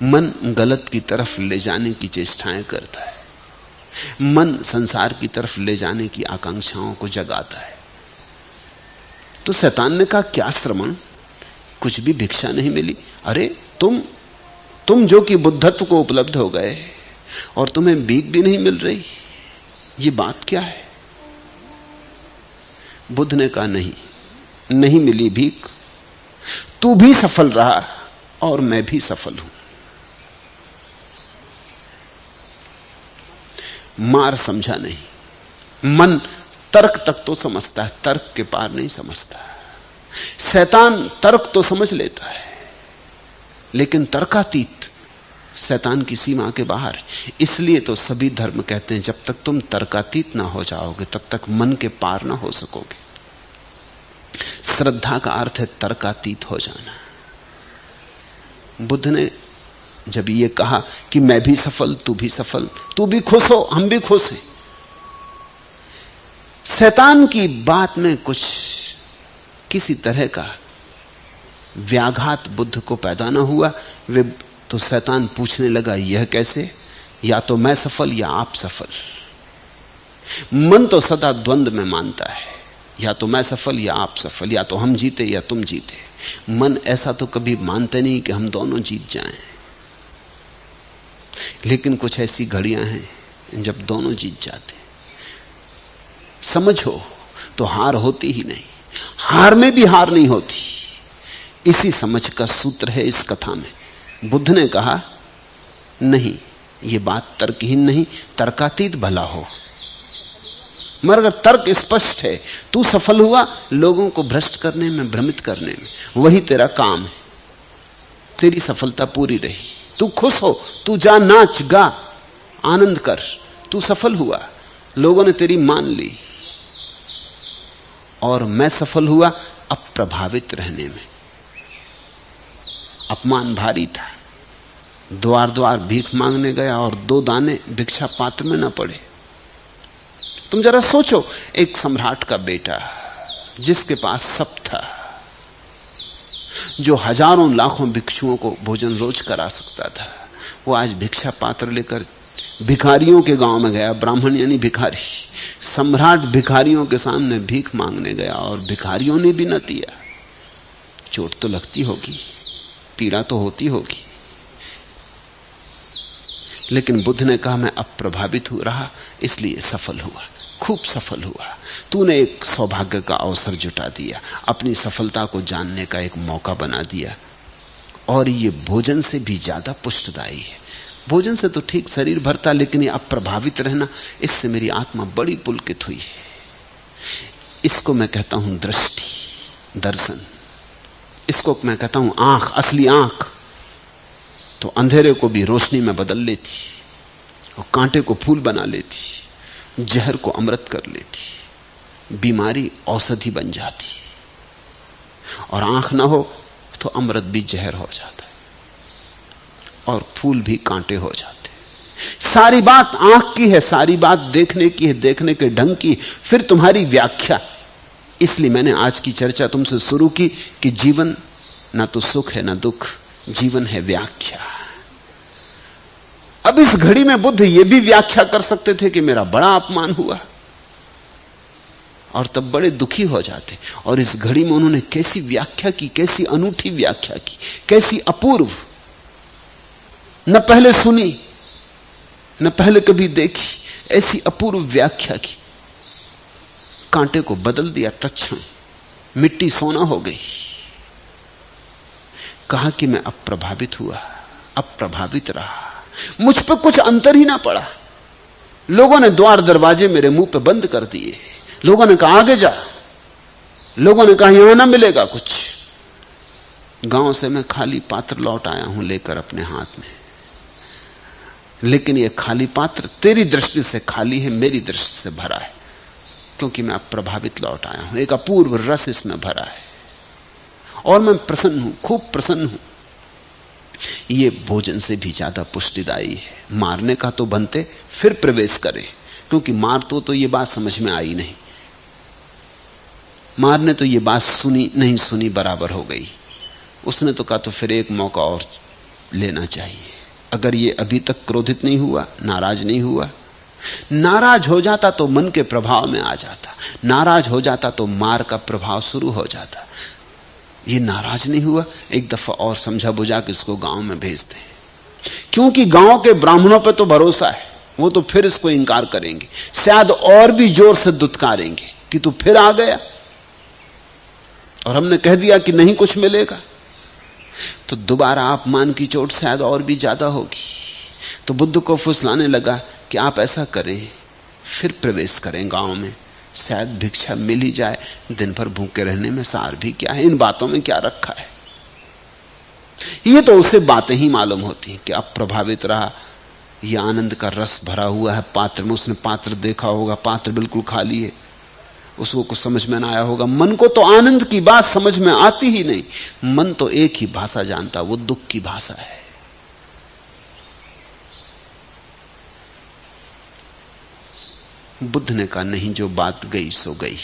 मन गलत की तरफ ले जाने की चेष्टाएं करता है। मन संसार की तरफ ले जाने की आकांक्षाओं को जगाता है। तो शैतान ने कहा क्या श्रमण, कुछ भी भिक्षा नहीं मिली। अरे तुम जो कि बुद्धत्व को उपलब्ध हो गए और तुम्हें भीख भी नहीं मिल रही, ये बात क्या है? बुद्ध ने कहा नहीं मिली भीख। तू भी सफल रहा और मैं भी सफल हूं। मार समझा नहीं। मन तर्क तक तो समझता है, तर्क के पार नहीं समझता। शैतान तर्क तो समझ लेता है, लेकिन तर्कातीत शैतान की सीमा के बाहर है। इसलिए तो सभी धर्म कहते हैं जब तक तुम तर्कातीत ना हो जाओगे तब तक मन के पार ना हो सकोगे। श्रद्धा का अर्थ है तर्कातीत हो जाना। बुद्ध ने जब ये कहा कि मैं भी सफल, तू भी सफल, तू भी खुश हो, हम भी खुश हैं, शैतान की बात में कुछ किसी तरह का व्याघात बुद्ध को पैदा ना हुआ। वे तो शैतान पूछने लगा, यह कैसे? या तो मैं सफल या आप सफल। मन तो सदा द्वंद्व में मानता है, या तो मैं सफल या आप सफल, या तो हम जीते या तुम जीते। मन ऐसा तो कभी मानते नहीं कि हम दोनों जीत जाएं। लेकिन कुछ ऐसी घड़ियां हैं जब दोनों जीत जाते। समझो तो हार होती ही नहीं, हार में भी हार नहीं होती। इसी समझ का सूत्र है इस कथा में। बुद्ध ने कहा नहीं, यह बात तर्कहीन नहीं, तर्कातीत भला हो। मगर अगर तर्क स्पष्ट है, तू सफल हुआ लोगों को भ्रष्ट करने में, भ्रमित करने में, वही तेरा काम है। तेरी सफलता पूरी रही, तू खुश हो, तू जा नाच गा आनंद कर, तू सफल हुआ, लोगों ने तेरी मान ली। और मैं सफल हुआ अप्रभावित रहने में। अपमान भारी था, द्वार द्वार भीख मांगने गया और 2 दाने भिक्षा पात्र में न पड़े। तुम जरा सोचो, एक सम्राट का बेटा जिसके पास सब था, जो हजारों लाखों भिक्षुओं को भोजन रोज करा सकता था, वो आज भिक्षा पात्र लेकर भिखारियों के गांव में गया। ब्राह्मण यानी भिखारी। सम्राट भिखारियों के सामने भीख मांगने गया और भिखारियों ने भी न दिया। चोट तो लगती होगी, पीड़ा तो होती होगी, लेकिन बुद्ध ने कहा मैं अप्रभावित हो रहा, इसलिए सफल हुआ, खूब सफल हुआ। तूने एक सौभाग्य का अवसर जुटा दिया, अपनी सफलता को जानने का एक मौका बना दिया। और ये भोजन से भी ज्यादा पुष्टदायी है। भोजन से तो ठीक शरीर भरता, लेकिन ये अप्रभावित रहना, इससे मेरी आत्मा बड़ी पुलकित हुई है। इसको मैं कहता हूं दृष्टि, दर्शन। इसको मैं कहता हूं आंख, असली आंख। तो अंधेरे को भी रोशनी में बदल लेती, और कांटे को फूल बना लेती, जहर को अमृत कर लेती, बीमारी औषधि बन जाती। और आंख ना हो तो अमृत भी जहर हो जाता है और फूल भी कांटे हो जाते। सारी बात आंख की है, सारी बात देखने की है, देखने के ढंग की। फिर तुम्हारी व्याख्या। इसलिए मैंने आज की चर्चा तुमसे शुरू की कि जीवन ना तो सुख है ना दुख, जीवन है व्याख्या। अब इस घड़ी में बुद्ध यह भी व्याख्या कर सकते थे कि मेरा बड़ा अपमान हुआ, और तब बड़े दुखी हो जाते। और इस घड़ी में उन्होंने कैसी व्याख्या की, कैसी अनूठी व्याख्या की, कैसी अपूर्व, न पहले सुनी न पहले कभी देखी, ऐसी अपूर्व व्याख्या की। कांटे को बदल दिया तत्क्षण, मिट्टी सोना हो गई। कहा कि मैं अप्रभावित हुआ, अप्रभावित रहा, मुझ पर कुछ अंतर ही ना पड़ा। लोगों ने द्वार दरवाजे मेरे मुंह पे बंद कर दिए। लोगों ने कहा आगे जा, लोगों ने कहा यहां ना मिलेगा कुछ। गांव से मैं खाली पात्र लौट आया हूं लेकर अपने हाथ में, लेकिन यह खाली पात्र तेरी दृष्टि से खाली है, मेरी दृष्टि से भरा है, क्योंकि मैं प्रभावित लौट आया हूं। एक अपूर्व रस इसमें भरा है और मैं प्रसन्न हूं, खूब प्रसन्न हूं। यह भोजन से भी ज्यादा पुष्टिदायी है। मारने का तो बनते फिर प्रवेश करें, क्योंकि मार तो यह बात समझ में आई नहीं। मारने तो यह बात सुनी नहीं सुनी बराबर हो गई। उसने तो कहा तो फिर एक मौका और लेना चाहिए। अगर ये अभी तक क्रोधित नहीं हुआ, नाराज नहीं हुआ, नाराज हो जाता तो मन के प्रभाव में आ जाता, नाराज हो जाता तो मार का प्रभाव शुरू हो जाता। ये नाराज नहीं हुआ, एक दफा और समझा बुझा कि इसको गांव में भेज दें, क्योंकि गांव के ब्राह्मणों पर तो भरोसा है, वो तो फिर इसको इंकार करेंगे, शायद और भी जोर से दुत्कारेंगे कि तू फिर आ गया और हमने कह दिया कि नहीं कुछ मिलेगा, तो दोबारा अपमान की चोट शायद और भी ज्यादा होगी। तो बुद्ध को फुसलाने लगा कि आप ऐसा करें, फिर प्रवेश करें गांव में, शायद भिक्षा मिल ही जाए। दिन भर भूखे रहने में सार भी क्या है, इन बातों में क्या रखा है। ये तो उसे बातें ही मालूम होती हैं कि अब प्रभावित रहा, ये आनंद का रस भरा हुआ है पात्र में, उसने पात्र देखा होगा, पात्र बिल्कुल खाली है, उसको कुछ समझ में ना आया होगा। मन को तो आनंद की बात समझ में आती ही नहीं, मन तो एक ही भाषा जानता, वो दुख की भाषा है। बुद्ध ने कहा नहीं, जो बात गई सो गई।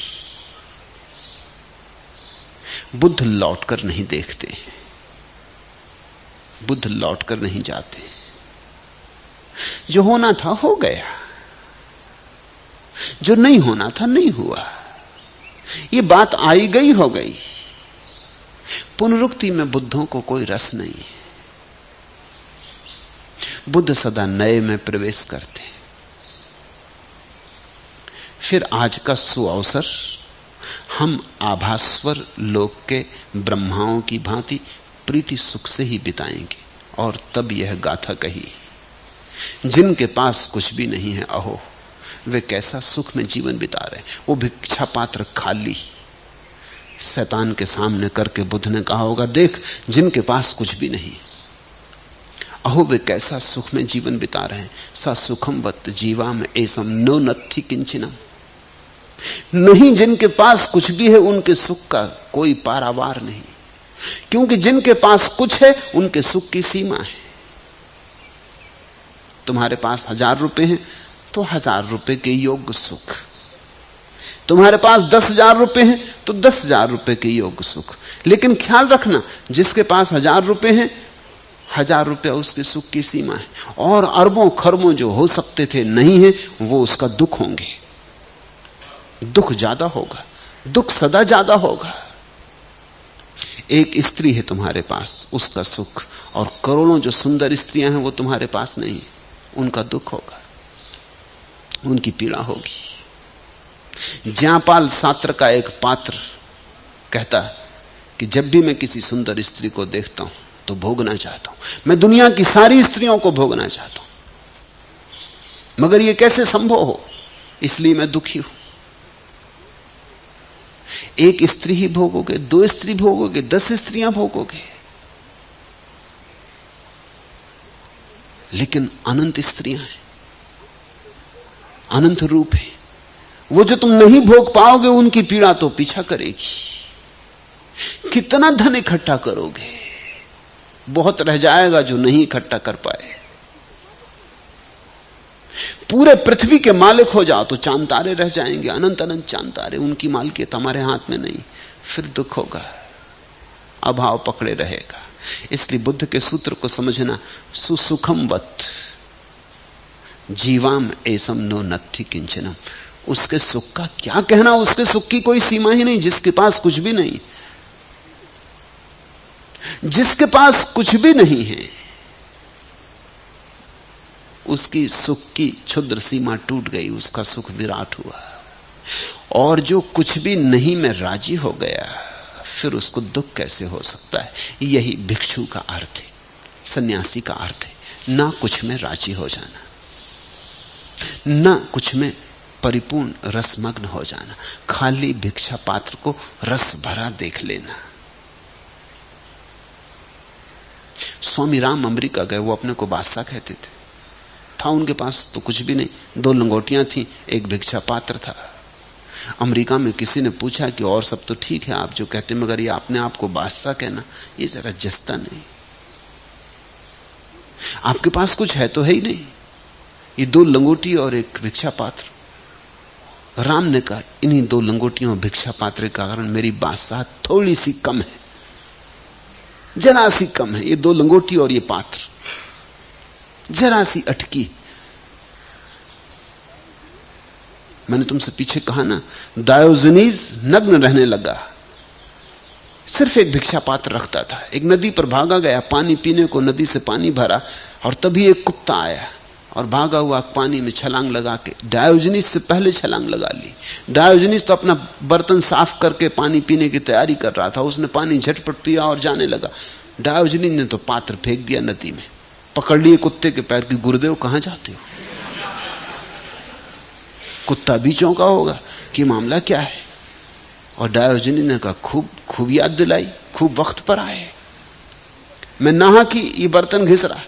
बुद्ध लौटकर नहीं देखते, बुद्ध लौटकर नहीं जाते। जो होना था हो गया, जो नहीं होना था नहीं हुआ। ये बात आई गई हो गई। पुनरुक्ति में बुद्धों को कोई रस नहीं है। बुद्ध सदा नए में प्रवेश करते हैं। फिर आज का सुअवसर हम आभास्वर लोक के ब्रह्माओं की भांति प्रीति सुख से ही बिताएंगे। और तब यह गाथा कही, जिनके पास कुछ भी नहीं है, अहो वे कैसा सुख में जीवन बिता रहे हैं। वो भिक्षा पात्र खाली शैतान के सामने करके बुद्ध ने कहा होगा, देख जिनके पास कुछ भी नहीं, अहो वे कैसा सुख में जीवन बिता रहे हैं। सा सुखम वत जीवा में एसम नो नत्थि किंचिनम। नहीं, जिनके पास कुछ भी है उनके सुख का कोई पारावार नहीं, क्योंकि जिनके पास कुछ है उनके सुख की सीमा है। तुम्हारे पास 1000 रुपए हैं तो 1000 रुपए के योग्य सुख, तुम्हारे पास 10,000 रुपए हैं तो 10,000 रुपए के योग्य सुख। लेकिन ख्याल रखना, जिसके पास 1000 रुपए हैं, 1000 रुपया उसके सुख की सीमा है, और अरबों खरबों जो हो सकते थे नहीं है, वो उसका दुख होंगे। दुख ज्यादा होगा, दुख सदा ज्यादा होगा। एक स्त्री है तुम्हारे पास, उसका सुख, और करोड़ों जो सुंदर स्त्रियां हैं वो तुम्हारे पास नहीं, उनका दुख होगा, उनकी पीड़ा होगी। ज्यापाल सात्र का एक पात्र कहता कि जब भी मैं किसी सुंदर स्त्री को देखता हूं तो भोगना चाहता हूं, मैं दुनिया की सारी स्त्रियों को भोगना चाहता हूं, मगर यह कैसे संभव हो, इसलिए मैं दुखी हूं। एक स्त्री ही भोगोगे, 2 स्त्री भोगोगे, 10 स्त्रियां भोगोगे, लेकिन अनंत स्त्रियां हैं, अनंत रूप है। वो जो तुम नहीं भोग पाओगे उनकी पीड़ा तो पीछा करेगी। कितना धन इकट्ठा करोगे, बहुत रह जाएगा जो नहीं इकट्ठा कर पाए। पूरे पृथ्वी के मालिक हो जाओ तो चांद तारे रह जाएंगे, अनंत अनंत चांद तारे, उनकी मालिकियत हमारे हाथ में नहीं। फिर दुख होगा, अभाव पकड़े रहेगा। इसलिए बुद्ध के सूत्र को समझना, सुसुखम वत जीवाम एसम नो नत्थि किंचनम। उसके सुख का क्या कहना, उसके सुख की कोई सीमा ही नहीं। जिसके पास कुछ भी नहीं, जिसके पास कुछ भी नहीं है, उसकी सुख की क्षुद्र सीमा टूट गई, उसका सुख विराट हुआ। और जो कुछ भी नहीं में राजी हो गया, फिर उसको दुख कैसे हो सकता है। यही भिक्षु का अर्थ है, सन्यासी का अर्थ है, ना कुछ में राजी हो जाना, ना कुछ में परिपूर्ण रसमग्न हो जाना, खाली भिक्षा पात्र को रस भरा देख लेना। स्वामी राम अमेरिका गए, वो अपने को बादशाह कहते थे। था उनके पास तो कुछ भी नहीं, 2 लंगोटियां थी, एक भिक्षा पात्र था। अमेरिका में किसी ने पूछा कि और सब तो ठीक है आप जो कहते, मगर ये अपने आप को बादशाह कहना, ये जरा जस्ता नहीं। आपके पास कुछ है तो है ही नहीं, ये 2 लंगोटी और एक भिक्षा पात्र। राम ने कहा, इन्हीं 2 लंगोटियों और भिक्षा पात्र के कारण मेरी बादशाह थोड़ी सी कम है, जरा सी कम है। ये 2 लंगोटी और ये पात्र जरा सी अटकी। मैंने तुमसे पीछे कहा ना, डायोजनीज नग्न रहने लगा, सिर्फ एक भिक्षा पात्र रखता था। एक नदी पर भागा गया, पानी पीने को नदी से पानी भरा, और तभी एक कुत्ता आया और भागा हुआ पानी में छलांग लगा के डायोजनीज से पहले छलांग लगा ली। डायोजनीज तो अपना बर्तन साफ करके पानी पीने की तैयारी कर रहा था, उसने पानी झटपट पिया और जाने लगा। डायोजनीज ने तो पात्र फेंक दिया नदी में, पकड़ लिए कुत्ते के पैर की, गुरुदेव कहां जाते हो। कुत्ता भी चौंका होगा कि मामला क्या है, और डायोजनीज ने कहा खूब याद दिलाई, खूब वक्त पर आए। मैं नहा कि ये बर्तन घिस रहा।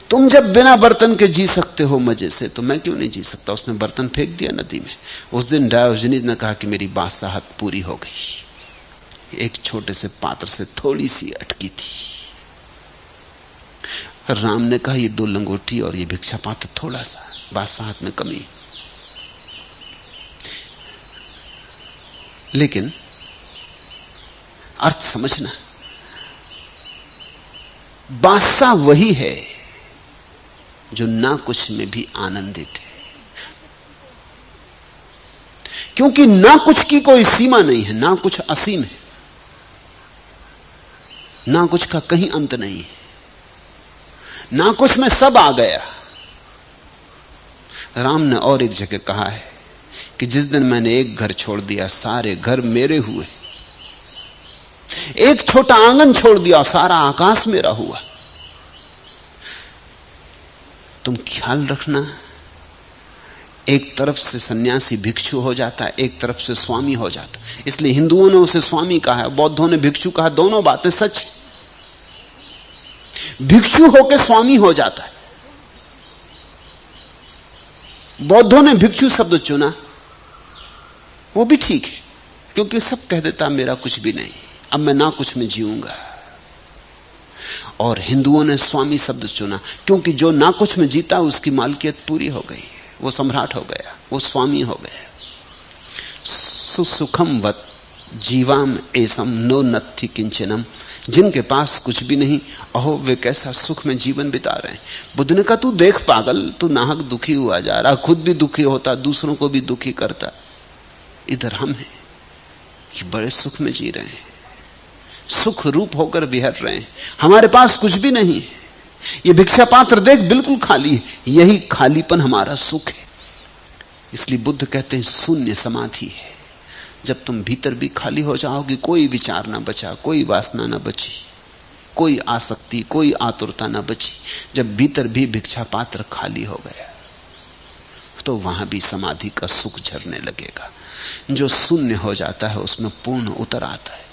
तुम जब बिना बर्तन के जी सकते हो मजे से, तो मैं क्यों नहीं जी सकता? उसने बर्तन फेंक दिया नदी में। उस दिन डायोजनीज ने कहा कि मेरी बादशाहत पूरी हो गई। एक छोटे से पात्र से थोड़ी सी अटकी थी। राम ने कहा ये 2 लंगोटी और ये भिक्षा पात्र थोड़ा सा, बादशाहत में कमी। लेकिन अर्थ समझना, बादशाह वही है जो ना कुछ में भी आनंदित है, क्योंकि ना कुछ की कोई सीमा नहीं है, ना कुछ असीम है, ना कुछ का कहीं अंत नहीं है, ना कुछ में सब आ गया। राम ने और एक जगह कहा है कि जिस दिन मैंने एक घर छोड़ दिया, सारे घर मेरे हुए। एक छोटा आंगन छोड़ दिया, सारा आकाश मेरा हुआ। तुम ख्याल रखना, एक तरफ से सन्यासी भिक्षु हो जाता है, एक तरफ से स्वामी हो जाता। इसलिए हिंदुओं ने उसे स्वामी कहा है, बौद्धों ने भिक्षु कहा। दोनों बातें सच है। भिक्षु होकर स्वामी हो जाता है। बौद्धों ने भिक्षु शब्द चुना, वो भी ठीक है, क्योंकि सब कह देता मेरा कुछ भी नहीं, अब मैं ना कुछ में जीऊंगा। और हिंदुओं ने स्वामी शब्द चुना, क्योंकि जो ना कुछ में जीता उसकी मालकियत पूरी हो गई, वो सम्राट हो गया, वो स्वामी हो गया। सुसुखम वत जीवाम एसम नो नत्थि किंचनम। जिनके पास कुछ भी नहीं, अहो वे कैसा सुख में जीवन बिता रहे हैं। बुद्ध ने कहा तू देख पागल, तू नाहक दुखी हुआ जा रहा, खुद भी दुखी होता, दूसरों को भी दुखी करता। इधर हम हैं कि बड़े सुख में जी रहे हैं, सुख रूप होकर विहर रहे हैं, हमारे पास कुछ भी नहीं है। ये भिक्षा पात्र देख बिल्कुल खाली है, यही खालीपन हमारा सुख है। इसलिए बुद्ध कहते हैं शून्य समाधि है। जब तुम भीतर भी खाली हो जाओगे, कोई विचार ना बचा, कोई वासना ना बची, कोई आसक्ति, कोई आतुरता ना बची, जब भीतर भी भिक्षा पात्र खाली हो गया, तो वहां भी समाधि का सुख झरने लगेगा। जो शून्य हो जाता है उसमें पूर्ण उतर आता है।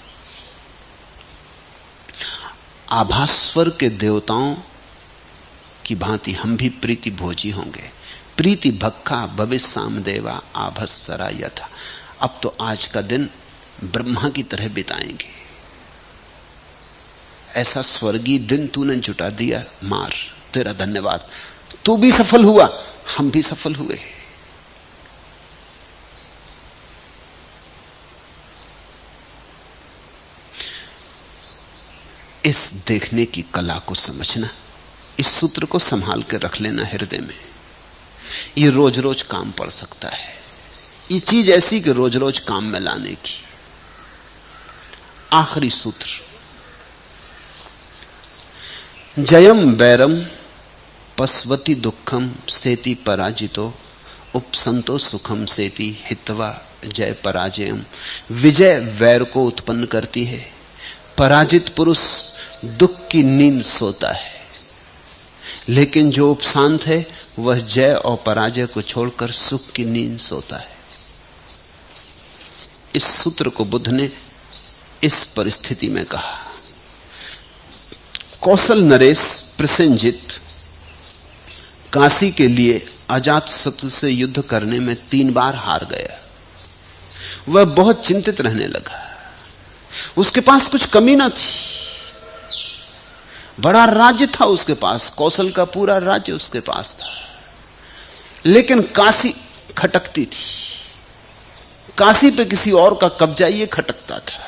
आभास्वर के देवताओं की भांति हम भी प्रीति भोजी होंगे। प्रीति भक्खा भविष्य सामदेवा आभस्सरा यथा। अब तो आज का दिन ब्रह्मा की तरह बिताएंगे। ऐसा स्वर्गीय दिन तूने जुटा दिया, मार, तेरा धन्यवाद। तू भी सफल हुआ, हम भी सफल हुए। इस देखने की कला को समझना, इस सूत्र को संभाल कर रख लेना हृदय में। ये रोज रोज काम पड़ सकता है। ये चीज ऐसी कि रोज रोज काम में लाने की। आखिरी सूत्र, जयम वैरम पस्वती दुखम सेति पराजितो उपसंतो सुखम सेति हित्वा जय पराजयम। विजय वैर को उत्पन्न करती है, पराजित पुरुष दुख की नींद सोता है, लेकिन जो उपशांत है वह जय और पराजय को छोड़कर सुख की नींद सोता है। इस सूत्र को बुद्ध ने इस परिस्थिति में कहा। कौशल नरेश प्रसेनजित काशी के लिए अजातशत्रु से युद्ध करने में 3 बार हार गया। वह बहुत चिंतित रहने लगा। उसके पास कुछ कमी ना थी, बड़ा राज्य था उसके पास, कौशल का पूरा राज्य उसके पास था, लेकिन काशी खटकती थी। काशी पे किसी और का कब्जा ये खटकता था।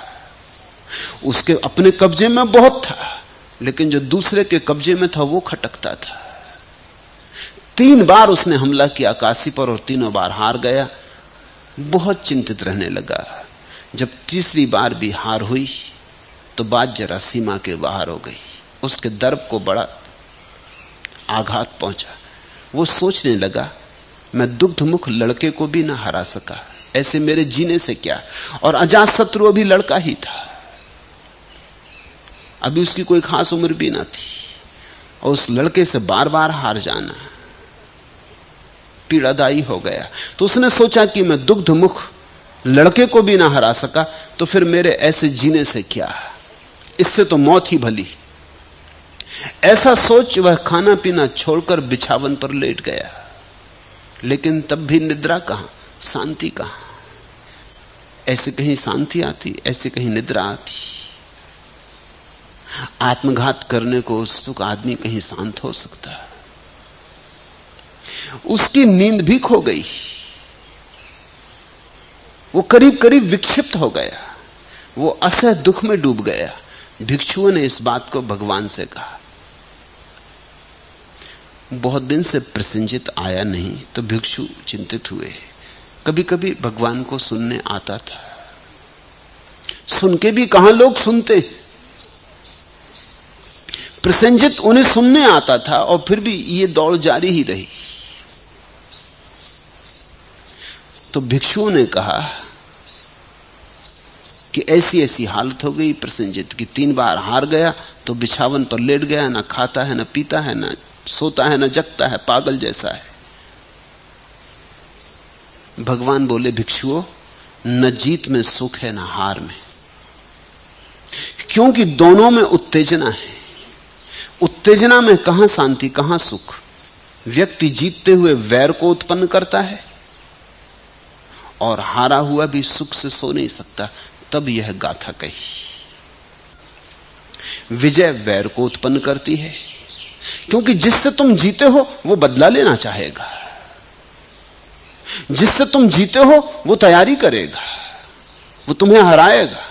उसके अपने कब्जे में बहुत था, लेकिन जो दूसरे के कब्जे में था वो खटकता था। 3 बार उसने हमला किया काशी पर और तीनों बार हार गया। बहुत चिंतित रहने लगा। जब तीसरी बार भी हार हुई तो बात जरा सीमा के बाहर हो गई। उसके दर्प को बड़ा आघात पहुंचा। वो सोचने लगा, मैं दुग्धमुख लड़के को भी ना हरा सका, ऐसे मेरे जीने से क्या। और अजातशत्रु अभी लड़का ही था, अभी उसकी कोई खास उम्र भी ना थी, और उस लड़के से बार बार हार जाना पीड़ादायी हो गया। तो उसने सोचा कि मैं दुग्धमुख लड़के को भी ना हरा सका, तो फिर मेरे ऐसे जीने से क्या, इससे तो मौत ही भली। ऐसा सोच वह खाना पीना छोड़कर बिछावन पर लेट गया। लेकिन तब भी निद्रा कहां, शांति कहां। ऐसे कहीं शांति आती, ऐसे कहीं निद्रा आती। आत्मघात करने को उत्सुक आदमी कहीं शांत हो सकता है। उसकी नींद भी खो गई, वो करीब करीब विक्षिप्त हो गया, वो असह दुख में डूब गया। भिक्षुओं ने इस बात को भगवान से कहा। बहुत दिन से प्रसन्नजित आया नहीं तो भिक्षु चिंतित हुए। कभी कभी भगवान को सुनने आता था, सुन के भी कहां लोग सुनते। प्रसन्नजित उन्हें सुनने आता था और फिर भी ये दौड़ जारी ही रही। तो भिक्षुओं ने कहा कि ऐसी ऐसी हालत हो गई प्रसन्नजित की, 3 बार हार गया तो बिछावन पर लेट गया, ना खाता है, ना पीता है, ना सोता है, ना जगता है, पागल जैसा है। भगवान बोले, भिक्षुओं, न जीत में सुख है, न हार में, क्योंकि दोनों में उत्तेजना है। उत्तेजना में कहां शांति, कहां सुख। व्यक्ति जीतते हुए वैर को उत्पन्न करता है और हारा हुआ भी सुख से सो नहीं सकता। तब यह गाथा कही। विजय वैर को उत्पन्न करती है, क्योंकि जिससे तुम जीते हो वो बदला लेना चाहेगा, जिससे तुम जीते हो वो तैयारी करेगा, वो तुम्हें हराएगा।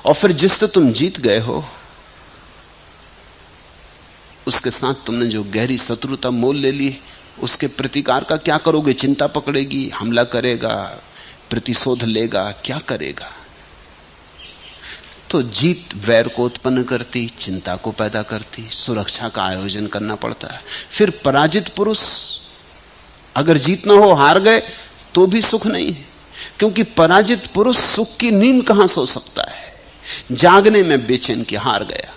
और फिर जिससे तुम जीत गए हो उसके साथ तुमने जो गहरी शत्रुता मोल ले ली, उसके प्रतिकार का क्या करोगे? चिंता पकड़ेगी, हमला करेगा, प्रतिशोध लेगा, क्या करेगा? तो जीत वैर को उत्पन्न करती, चिंता को पैदा करती, सुरक्षा का आयोजन करना पड़ता है। फिर पराजित पुरुष अगर जीत ना हो, हार गए तो भी सुख नहीं है, क्योंकि पराजित पुरुष सुख की नींद कहां सो सकता है। जागने में बेचैन की, हार गया,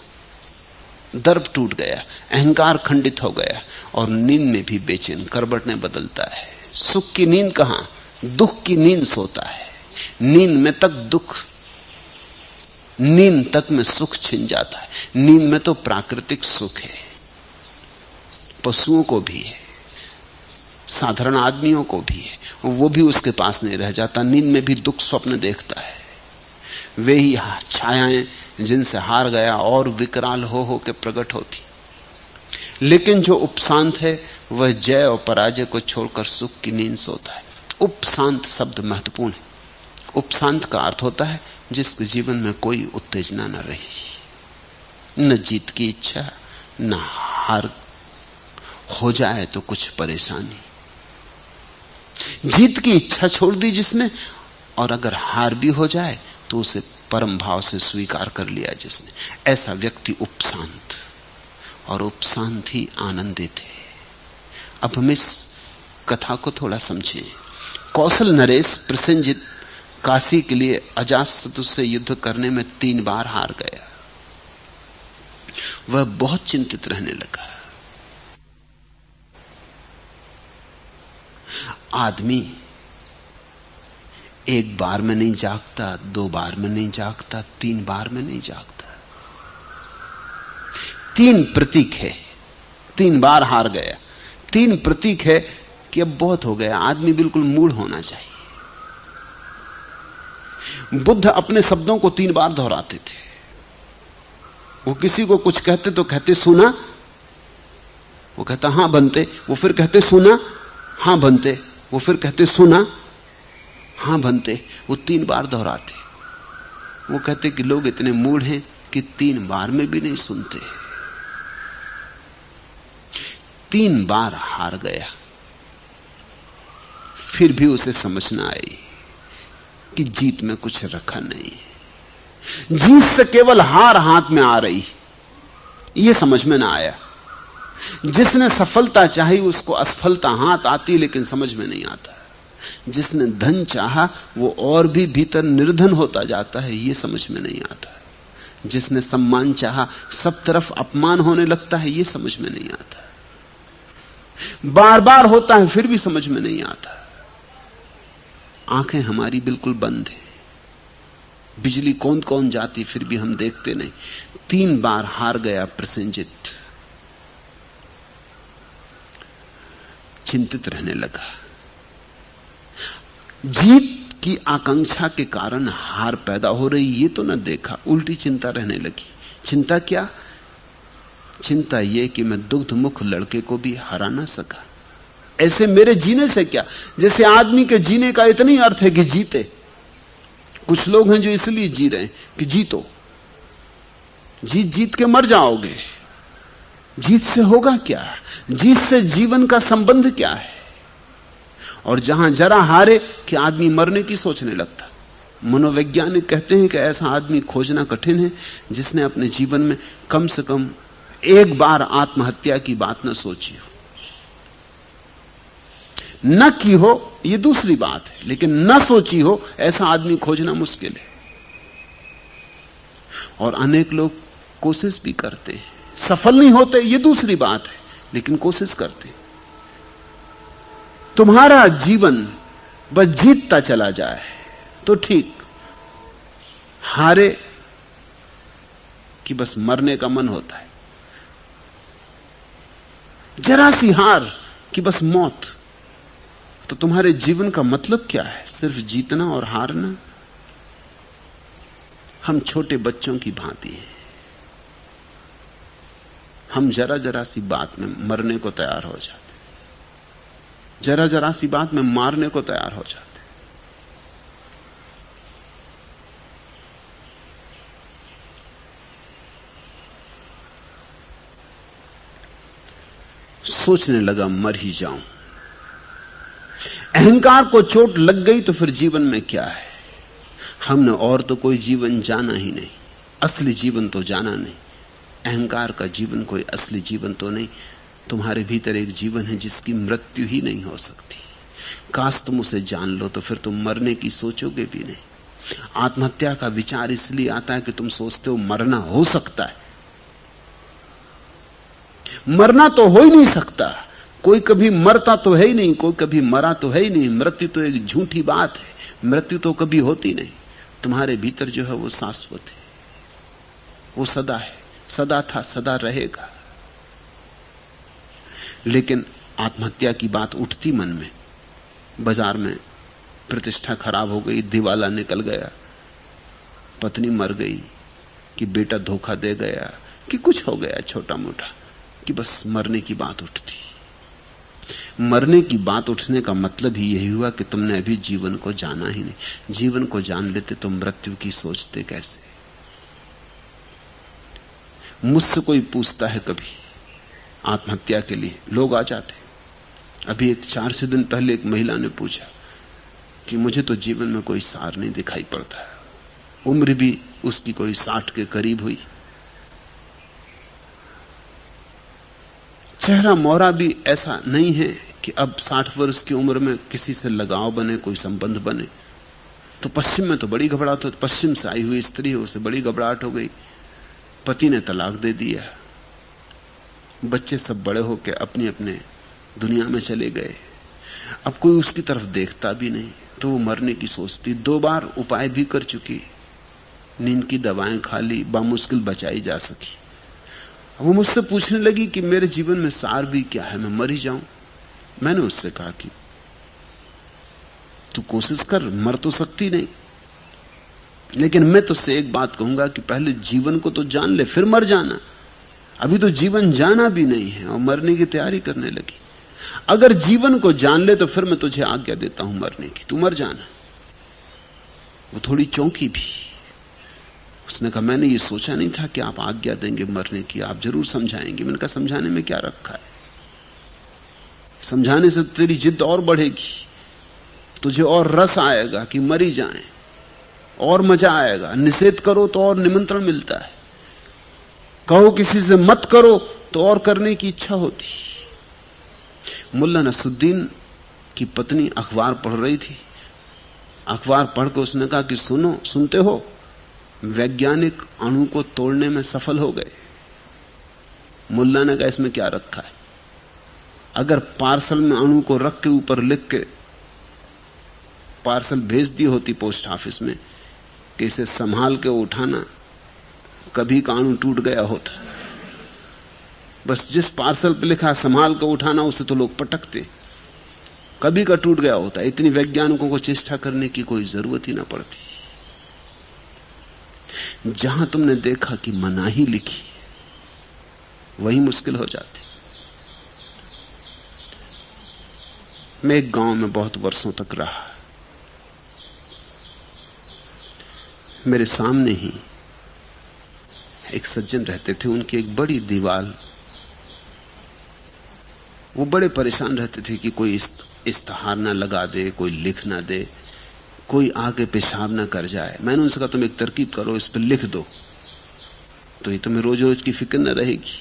दर्प टूट गया, अहंकार खंडित हो गया, और नींद में भी बेचैन, करबटने बदलता है। सुख की नींद कहां, दुख की नींद सोता है। नींद में तक दुख, नींद तक में सुख छिन जाता है। नींद में तो प्राकृतिक सुख है, पशुओं को भी है, साधारण आदमियों को भी है, वो भी उसके पास नहीं रह जाता। नींद में भी दुख स्वप्न देखता है। वे ही छायाएं जिनसे हार गया और विकराल हो के प्रकट होती। लेकिन जो उपशांत है वह जय और पराजय को छोड़कर सुख की नींद सोता है। उपशांत शब्द महत्वपूर्ण है। उपशांत का अर्थ होता है जिसके जीवन में कोई उत्तेजना न रही, न जीत की इच्छा, न हार हो जाए तो कुछ परेशानी। जीत की इच्छा छोड़ दी जिसने, और अगर हार भी हो जाए तो उसे परम भाव से स्वीकार कर लिया जिसने, ऐसा व्यक्ति उपशांत, और उपशांत ही आनंदित है। अब हम इस कथा को थोड़ा समझें। कौशल नरेश प्रसेनजित काशी के लिए अजातशत्रु से युद्ध करने में 3 बार हार गया। वह बहुत चिंतित रहने लगा। आदमी 1 बार में नहीं जागता, 2 बार में नहीं जागता, 3 बार में नहीं जागता। 3 प्रतीक है। 3 बार हार गया। 3 प्रतीक है कि अब बहुत हो गया, आदमी बिल्कुल मूढ़ होना चाहिए। बुद्ध अपने शब्दों को 3 बार दोहराते थे। वो किसी को कुछ कहते तो कहते सुना, वो कहता हां बनते, वो फिर कहते सुना, हां बनते, वो फिर कहते सुना, हां बनते। वो 3 बार दोहराते। वो कहते कि लोग इतने मूढ़ हैं कि 3 बार में भी नहीं सुनते। 3 बार हार गया, फिर भी उसे समझ ना आई कि जीत में कुछ रखा नहीं। जीत से केवल हार हाथ में आ रही, यह समझ में ना आया। जिसने सफलता चाही उसको असफलता हाथ आती, लेकिन समझ में नहीं आता। जिसने धन चाहा वो और भी भीतर निर्धन होता जाता है, यह समझ में नहीं आता। जिसने सम्मान चाहा सब तरफ अपमान होने लगता है, यह समझ में नहीं आता। बार बार होता है फिर भी समझ में नहीं आता। आंखें हमारी बिल्कुल बंद है। बिजली कौन कौन जाती फिर भी हम देखते नहीं। 3 बार हार गया प्रसेनजित, चिंतित रहने लगा। जीत की आकांक्षा के कारण हार पैदा हो रही ये तो न देखा, उल्टी चिंता रहने लगी। चिंता क्या? चिंता यह कि मैं दुग्ध मुख लड़के को भी हरा ना सका। ऐसे मेरे जीने से क्या? जैसे आदमी के जीने का इतना ही अर्थ है कि जीते। कुछ लोग हैं जो इसलिए जी रहे हैं कि जीतो, जीत जीत के मर जाओगे। जीत से होगा क्या? जीत से जीवन का संबंध क्या है? और जहां जरा हारे कि आदमी मरने की सोचने लगता। मनोवैज्ञानिक कहते हैं कि ऐसा आदमी खोजना कठिन है जिसने अपने जीवन में कम से कम एक बार आत्महत्या की बात न सोची हो। न की हो यह दूसरी बात है, लेकिन न सोची हो ऐसा आदमी खोजना मुश्किल है। और अनेक लोग कोशिश भी करते हैं, सफल नहीं होते यह दूसरी बात है, लेकिन कोशिश करते हैं। तुम्हारा जीवन बस जीतता चला जाए तो ठीक, हारे कि बस मरने का मन होता है, जरा सी हार कि बस मौत, तो तुम्हारे जीवन का मतलब क्या है? सिर्फ जीतना और हारना। हम छोटे बच्चों की भांति हैं, हम जरा जरा सी बात में मरने को तैयार हो जाते, जरा जरा सी बात में मारने को तैयार हो जाते। सोचने लगा मर ही जाऊं। अहंकार को चोट लग गई तो फिर जीवन में क्या है? हमने और तो कोई जीवन जाना ही नहीं, असली जीवन तो जाना नहीं। अहंकार का जीवन कोई असली जीवन तो नहीं। तुम्हारे भीतर एक जीवन है जिसकी मृत्यु ही नहीं हो सकती। काश तुम उसे जान लो तो फिर तुम मरने की सोचोगे भी नहीं। आत्महत्या का विचार इसलिए आता है कि तुम सोचते हो मरना हो सकता है। मरना तो हो ही नहीं सकता। कोई कभी मरता तो है ही नहीं, कोई कभी मरा तो है ही नहीं। मृत्यु तो एक झूठी बात है, मृत्यु तो कभी होती नहीं। तुम्हारे भीतर जो है वो शाश्वत है, वो सदा है, सदा था, सदा रहेगा। लेकिन आत्महत्या की बात उठती मन में, बाजार में प्रतिष्ठा खराब हो गई, दिवाला निकल गया, पत्नी मर गई, कि बेटा धोखा दे गया, कि कुछ हो गया छोटा मोटा, कि बस मरने की बात उठती। मरने की बात उठने का मतलब ही यही हुआ कि तुमने अभी जीवन को जाना ही नहीं। जीवन को जान लेते तो मृत्यु की सोचते कैसे? मुझसे कोई पूछता है कभी आत्महत्या के लिए, लोग आ जाते। अभी एक 4 दिन पहले एक महिला ने पूछा कि मुझे तो जीवन में कोई सार नहीं दिखाई पड़ता। उम्र भी उसकी कोई 60 के करीब हुई, चेहरा मोहरा भी ऐसा नहीं है कि अब 60 वर्ष की उम्र में किसी से लगाव बने, कोई संबंध बने। तो पश्चिम में तो बड़ी घबराहट होती, पश्चिम से आई हुई स्त्री है, उसे बड़ी घबराहट हो गई। पति ने तलाक दे दिया, बच्चे सब बड़े होके अपनी अपने दुनिया में चले गए। अब कोई उसकी तरफ देखता भी नहीं, तो वो मरने की सोचती। 2 बार उपाय भी कर चुकी, नींद की दवाएं खा ली, बामुश्किल बचाई जा सकी। वो मुझसे पूछने लगी कि मेरे जीवन में सार भी क्या है, मैं मर ही जाऊं। मैंने उससे कहा कि तू कोशिश कर, मर तो सकती नहीं, लेकिन मैं तुझसे एक बात कहूंगा कि पहले जीवन को तो जान ले, फिर मर जाना। अभी तो जीवन जाना भी नहीं है और मरने की तैयारी करने लगी। अगर जीवन को जान ले तो फिर मैं तुझे आज्ञा देता हूं मरने की, तू मर जाना। वो थोड़ी चौंकी भी। उसने कहा मैंने ये सोचा नहीं था कि आप आज्ञा देंगे मरने की, आप जरूर समझाएंगे। मैंने कहा समझाने में क्या रखा है, समझाने से तेरी जिद और बढ़ेगी, तुझे और रस आएगा कि मरी जाएं, और मजा आएगा। निषेध करो तो और निमंत्रण मिलता है, कहो किसी से मत करो तो और करने की इच्छा होती। मुल्ला नसरुद्दीन की पत्नी अखबार पढ़ रही थी। अखबार पढ़कर उसने कहा कि सुनो, सुनते हो, वैज्ञानिक अणु को तोड़ने में सफल हो गए। मुल्ला ने कहा इसमें क्या रखा है? अगर पार्सल में अणु को रख के ऊपर लिख के पार्सल भेज दी होती पोस्ट ऑफिस में कि इसे संभाल के उठाना, कभी कानून टूट गया होता। बस जिस पार्सल पे लिखा संभाल के उठाना, उसे तो लोग पटकते, कभी का टूट गया होता। इतनी वैज्ञानिकों को चेष्टा करने की कोई जरूरत ही ना पड़ती। जहां तुमने देखा कि मनाही लिखी, वही मुश्किल हो जाती। मैं एक गांव में बहुत वर्षों तक रहा। मेरे सामने ही एक सज्जन रहते थे, उनकी एक बड़ी दीवार। वो बड़े परेशान रहते थे कि कोई इस्तिहार ना लगा दे, कोई लिख ना दे, कोई आगे पेशाब ना कर जाए। मैंने उनसे कहा तुम एक तरकीब करो, इस पर लिख दो, तो ये तुम्हें रोज रोज की फिक्र न रहेगी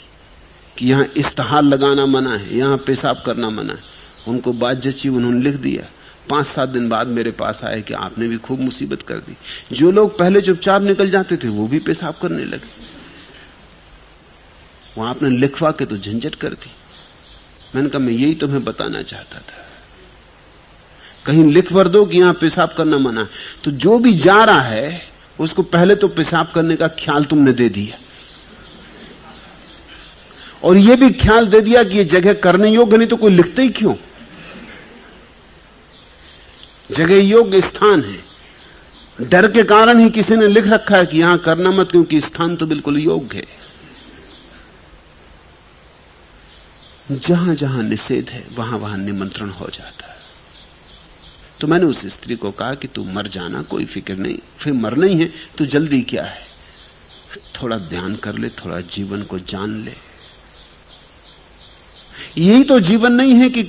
कि यहां इस्तिहार लगाना मना है, यहां पेशाब करना मना है। उनको बात जची, उन्होंने लिख दिया। 5-7 दिन बाद मेरे पास आए कि आपने भी खूब मुसीबत कर दी। जो लोग पहले चुपचाप निकल जाते थे वो भी पेशाब करने लगे। वहां आपने लिखवा के तो झंझट कर दी। मैंने कहा मैं यही तुम्हें बताना चाहता था, कहीं लिख भर दो कि यहां पेशाब करना मना है, तो जो भी जा रहा है उसको पहले तो पेशाब करने का ख्याल तुमने दे दिया, और यह भी ख्याल दे दिया कि यह जगह करने योग्य नहीं, तो कोई लिखते ही क्यों? जगह योग्य स्थान है, डर के कारण ही किसी ने लिख रखा है कि यहां करना मत, क्योंकि स्थान तो बिल्कुल योग्य है। जहां जहां निषेध है वहां वहां निमंत्रण हो जाता है। तो मैंने उस स्त्री को कहा कि तू मर जाना, कोई फिक्र नहीं, फिर मरना ही है तो जल्दी क्या है, थोड़ा ध्यान कर ले, थोड़ा जीवन को जान ले। यही तो जीवन नहीं है कि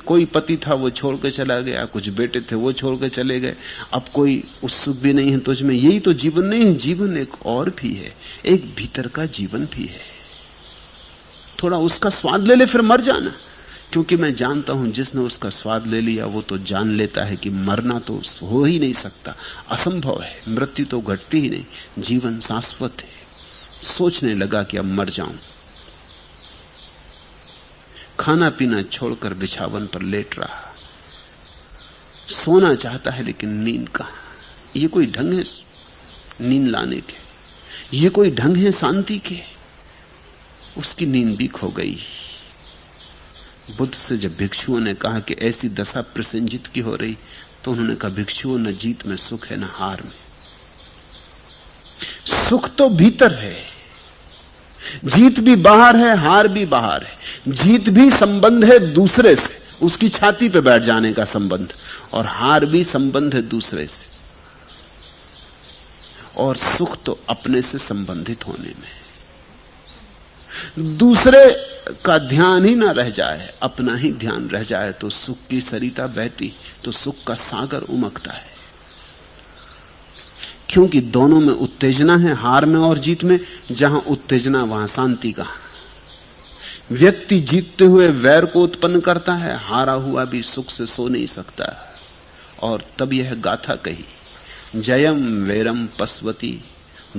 कोई पति था वो छोड़ के चला गया, कुछ बेटे थे वो छोड़ के चले गए, अब कोई उत्सुक भी नहीं है तुझ में। यही तो जीवन नहीं है। जीवन एक और भी है, एक भीतर का जीवन भी है। थोड़ा उसका स्वाद ले ले, फिर मर जाना। क्योंकि मैं जानता हूं जिसने उसका स्वाद ले लिया वो तो जान लेता है कि मरना तो हो ही नहीं सकता, असंभव है, मृत्यु तो घटती ही नहीं, जीवन शाश्वत है। सोचने लगा कि अब मर जाऊं। खाना पीना छोड़कर बिछावन पर लेट रहा, सोना चाहता है लेकिन नींद कहां। ये कोई ढंग है नींद लाने के? ये कोई ढंग है शांति के? उसकी नींद भी खो गई। बुद्ध से जब भिक्षुओं ने कहा कि ऐसी दशा प्रसंजित की हो रही, तो उन्होंने कहा भिक्षुओं, न जीत में सुख है न हार में। सुख तो भीतर है, जीत भी बाहर है, हार भी बाहर है। जीत भी संबंध है दूसरे से, उसकी छाती पे बैठ जाने का संबंध, और हार भी संबंध है दूसरे से। और सुख तो अपने से संबंधित होने में। दूसरे का ध्यान ही ना रह जाए, अपना ही ध्यान रह जाए, तो सुख की सरिता बहती, तो सुख का सागर उमकता है। क्योंकि दोनों में उत्तेजना है, हार में और जीत में। जहां उत्तेजना वहां शांति कहां। व्यक्ति जीतते हुए वैर को उत्पन्न करता है, हारा हुआ भी सुख से सो नहीं सकता। और तब यह गाथा कही, जयम वैरम पस्वती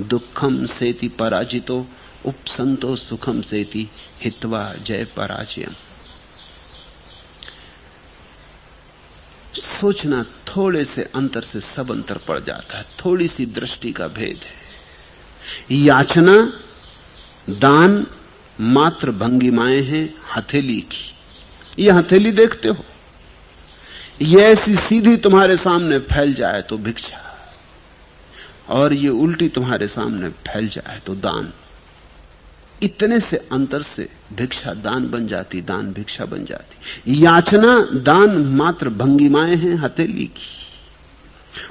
दुखम सेति पराजितो उपसंतो सुखम सेति हित्वा जय पराजयम। सोचना, थोड़े से अंतर से सब अंतर पड़ जाता है, थोड़ी सी दृष्टि का भेद है। याचना, दान मात्र भंगिमाएं हैं हथेली की। ये हथेली देखते हो, ये ऐसी सीधी तुम्हारे सामने फैल जाए तो भिक्षा, और ये उल्टी तुम्हारे सामने फैल जाए तो दान। इतने से अंतर से भिक्षा दान बन जाती, दान भिक्षा बन जाती। याचना, दान मात्र भंगिमाएं हैं हथेली की,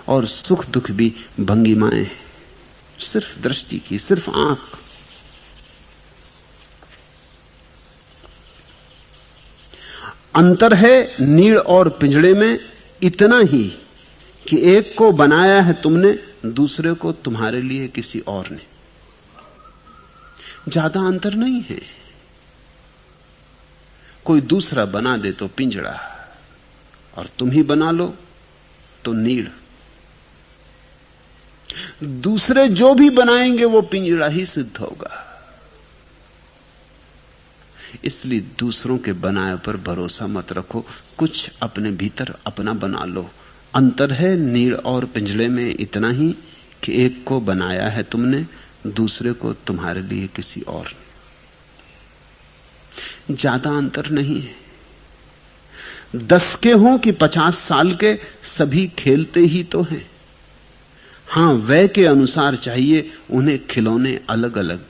और सुख दुख भी भंगिमाएं हैं, सिर्फ दृष्टि की, सिर्फ आंख। अंतर है नीड़ और पिंजड़े में इतना ही कि एक को बनाया है तुमने, दूसरे को तुम्हारे लिए किसी और ने। ज्यादा अंतर नहीं है। कोई दूसरा बना दे तो पिंजड़ा, और तुम ही बना लो तो नीड़। दूसरे जो भी बनाएंगे वो पिंजड़ा ही सिद्ध होगा। इसलिए दूसरों के बनाए पर भरोसा मत रखो, कुछ अपने भीतर अपना बना लो। अंतर है नीड़ और पिंजड़े में इतना ही कि एक को बनाया है तुमने, दूसरे को तुम्हारे लिए किसी और ने। ज्यादा अंतर नहीं है। 10 के हों कि 50 साल के, सभी खेलते ही तो हैं। हां, वय के अनुसार चाहिए उन्हें खिलौने अलग अलग।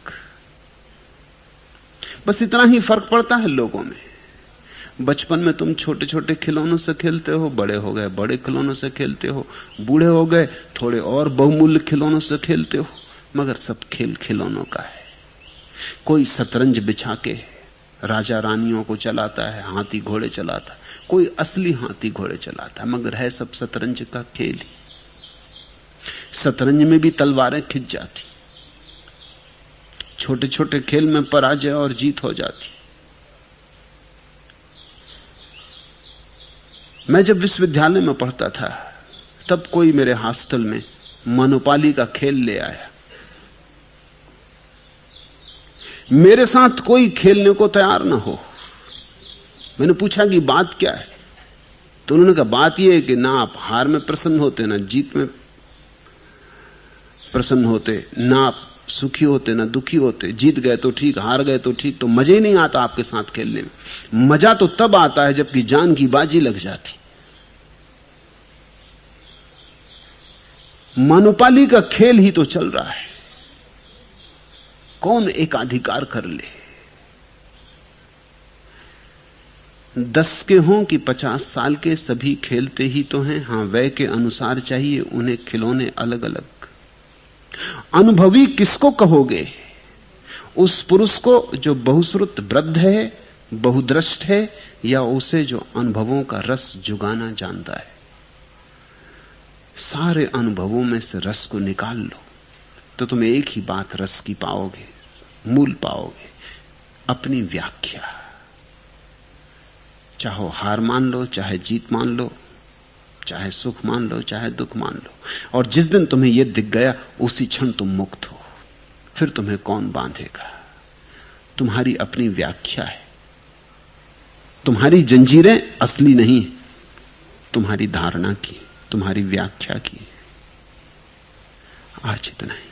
बस इतना ही फर्क पड़ता है लोगों में। बचपन में तुम छोटे छोटे खिलौनों से खेलते हो, बड़े हो गए बड़े खिलौनों से खेलते हो, बूढ़े हो गए थोड़े और बहुमूल्य खिलौनों से खेलते हो, मगर सब खेल खिलौनों का है। कोई शतरंज बिछा के राजा रानियों को चलाता है, हाथी घोड़े चलाता है, कोई असली हाथी घोड़े चलाता है, मगर है सब शतरंज का खेल ही। शतरंज में भी तलवारें खिंच जाती, छोटे छोटे खेल में पराजय और जीत हो जाती। मैं जब विश्वविद्यालय में पढ़ता था तब कोई मेरे हॉस्टल में मोनोपाली का खेल ले आया। मेरे साथ कोई खेलने को तैयार ना हो। मैंने पूछा कि बात क्या है, तो उन्होंने कहा बात यह है कि ना आप हार में प्रसन्न होते, ना जीत में प्रसन्न होते, ना आप सुखी होते ना दुखी होते। जीत गए तो ठीक, हार गए तो ठीक, तो मजा ही नहीं आता आपके साथ खेलने में। मजा तो तब आता है जबकि जान की बाजी लग जाती। मोनोपाली का खेल ही तो चल रहा है, कौन एकाधिकार कर ले। 10 के हों कि 50 साल के, सभी खेलते ही तो हैं। हां, वय के अनुसार चाहिए उन्हें खिलौने अलग अलग। अनुभवी किसको कहोगे? उस पुरुष को जो बहुश्रुत वृद्ध है, बहुदृष्ट है, या उसे जो अनुभवों का रस जुगाना जानता है? सारे अनुभवों में से रस को निकाल लो तो तुम एक ही बात रस की पाओगे, मूल पाओगे, अपनी व्याख्या। चाहे हार मान लो, चाहे जीत मान लो, चाहे सुख मान लो, चाहे दुख मान लो। और जिस दिन तुम्हें यह दिख गया उसी क्षण तुम मुक्त हो। फिर तुम्हें कौन बांधेगा? तुम्हारी अपनी व्याख्या है। तुम्हारी जंजीरें असली नहीं, तुम्हारी धारणा की, तुम्हारी व्याख्या की। आज इतना ही।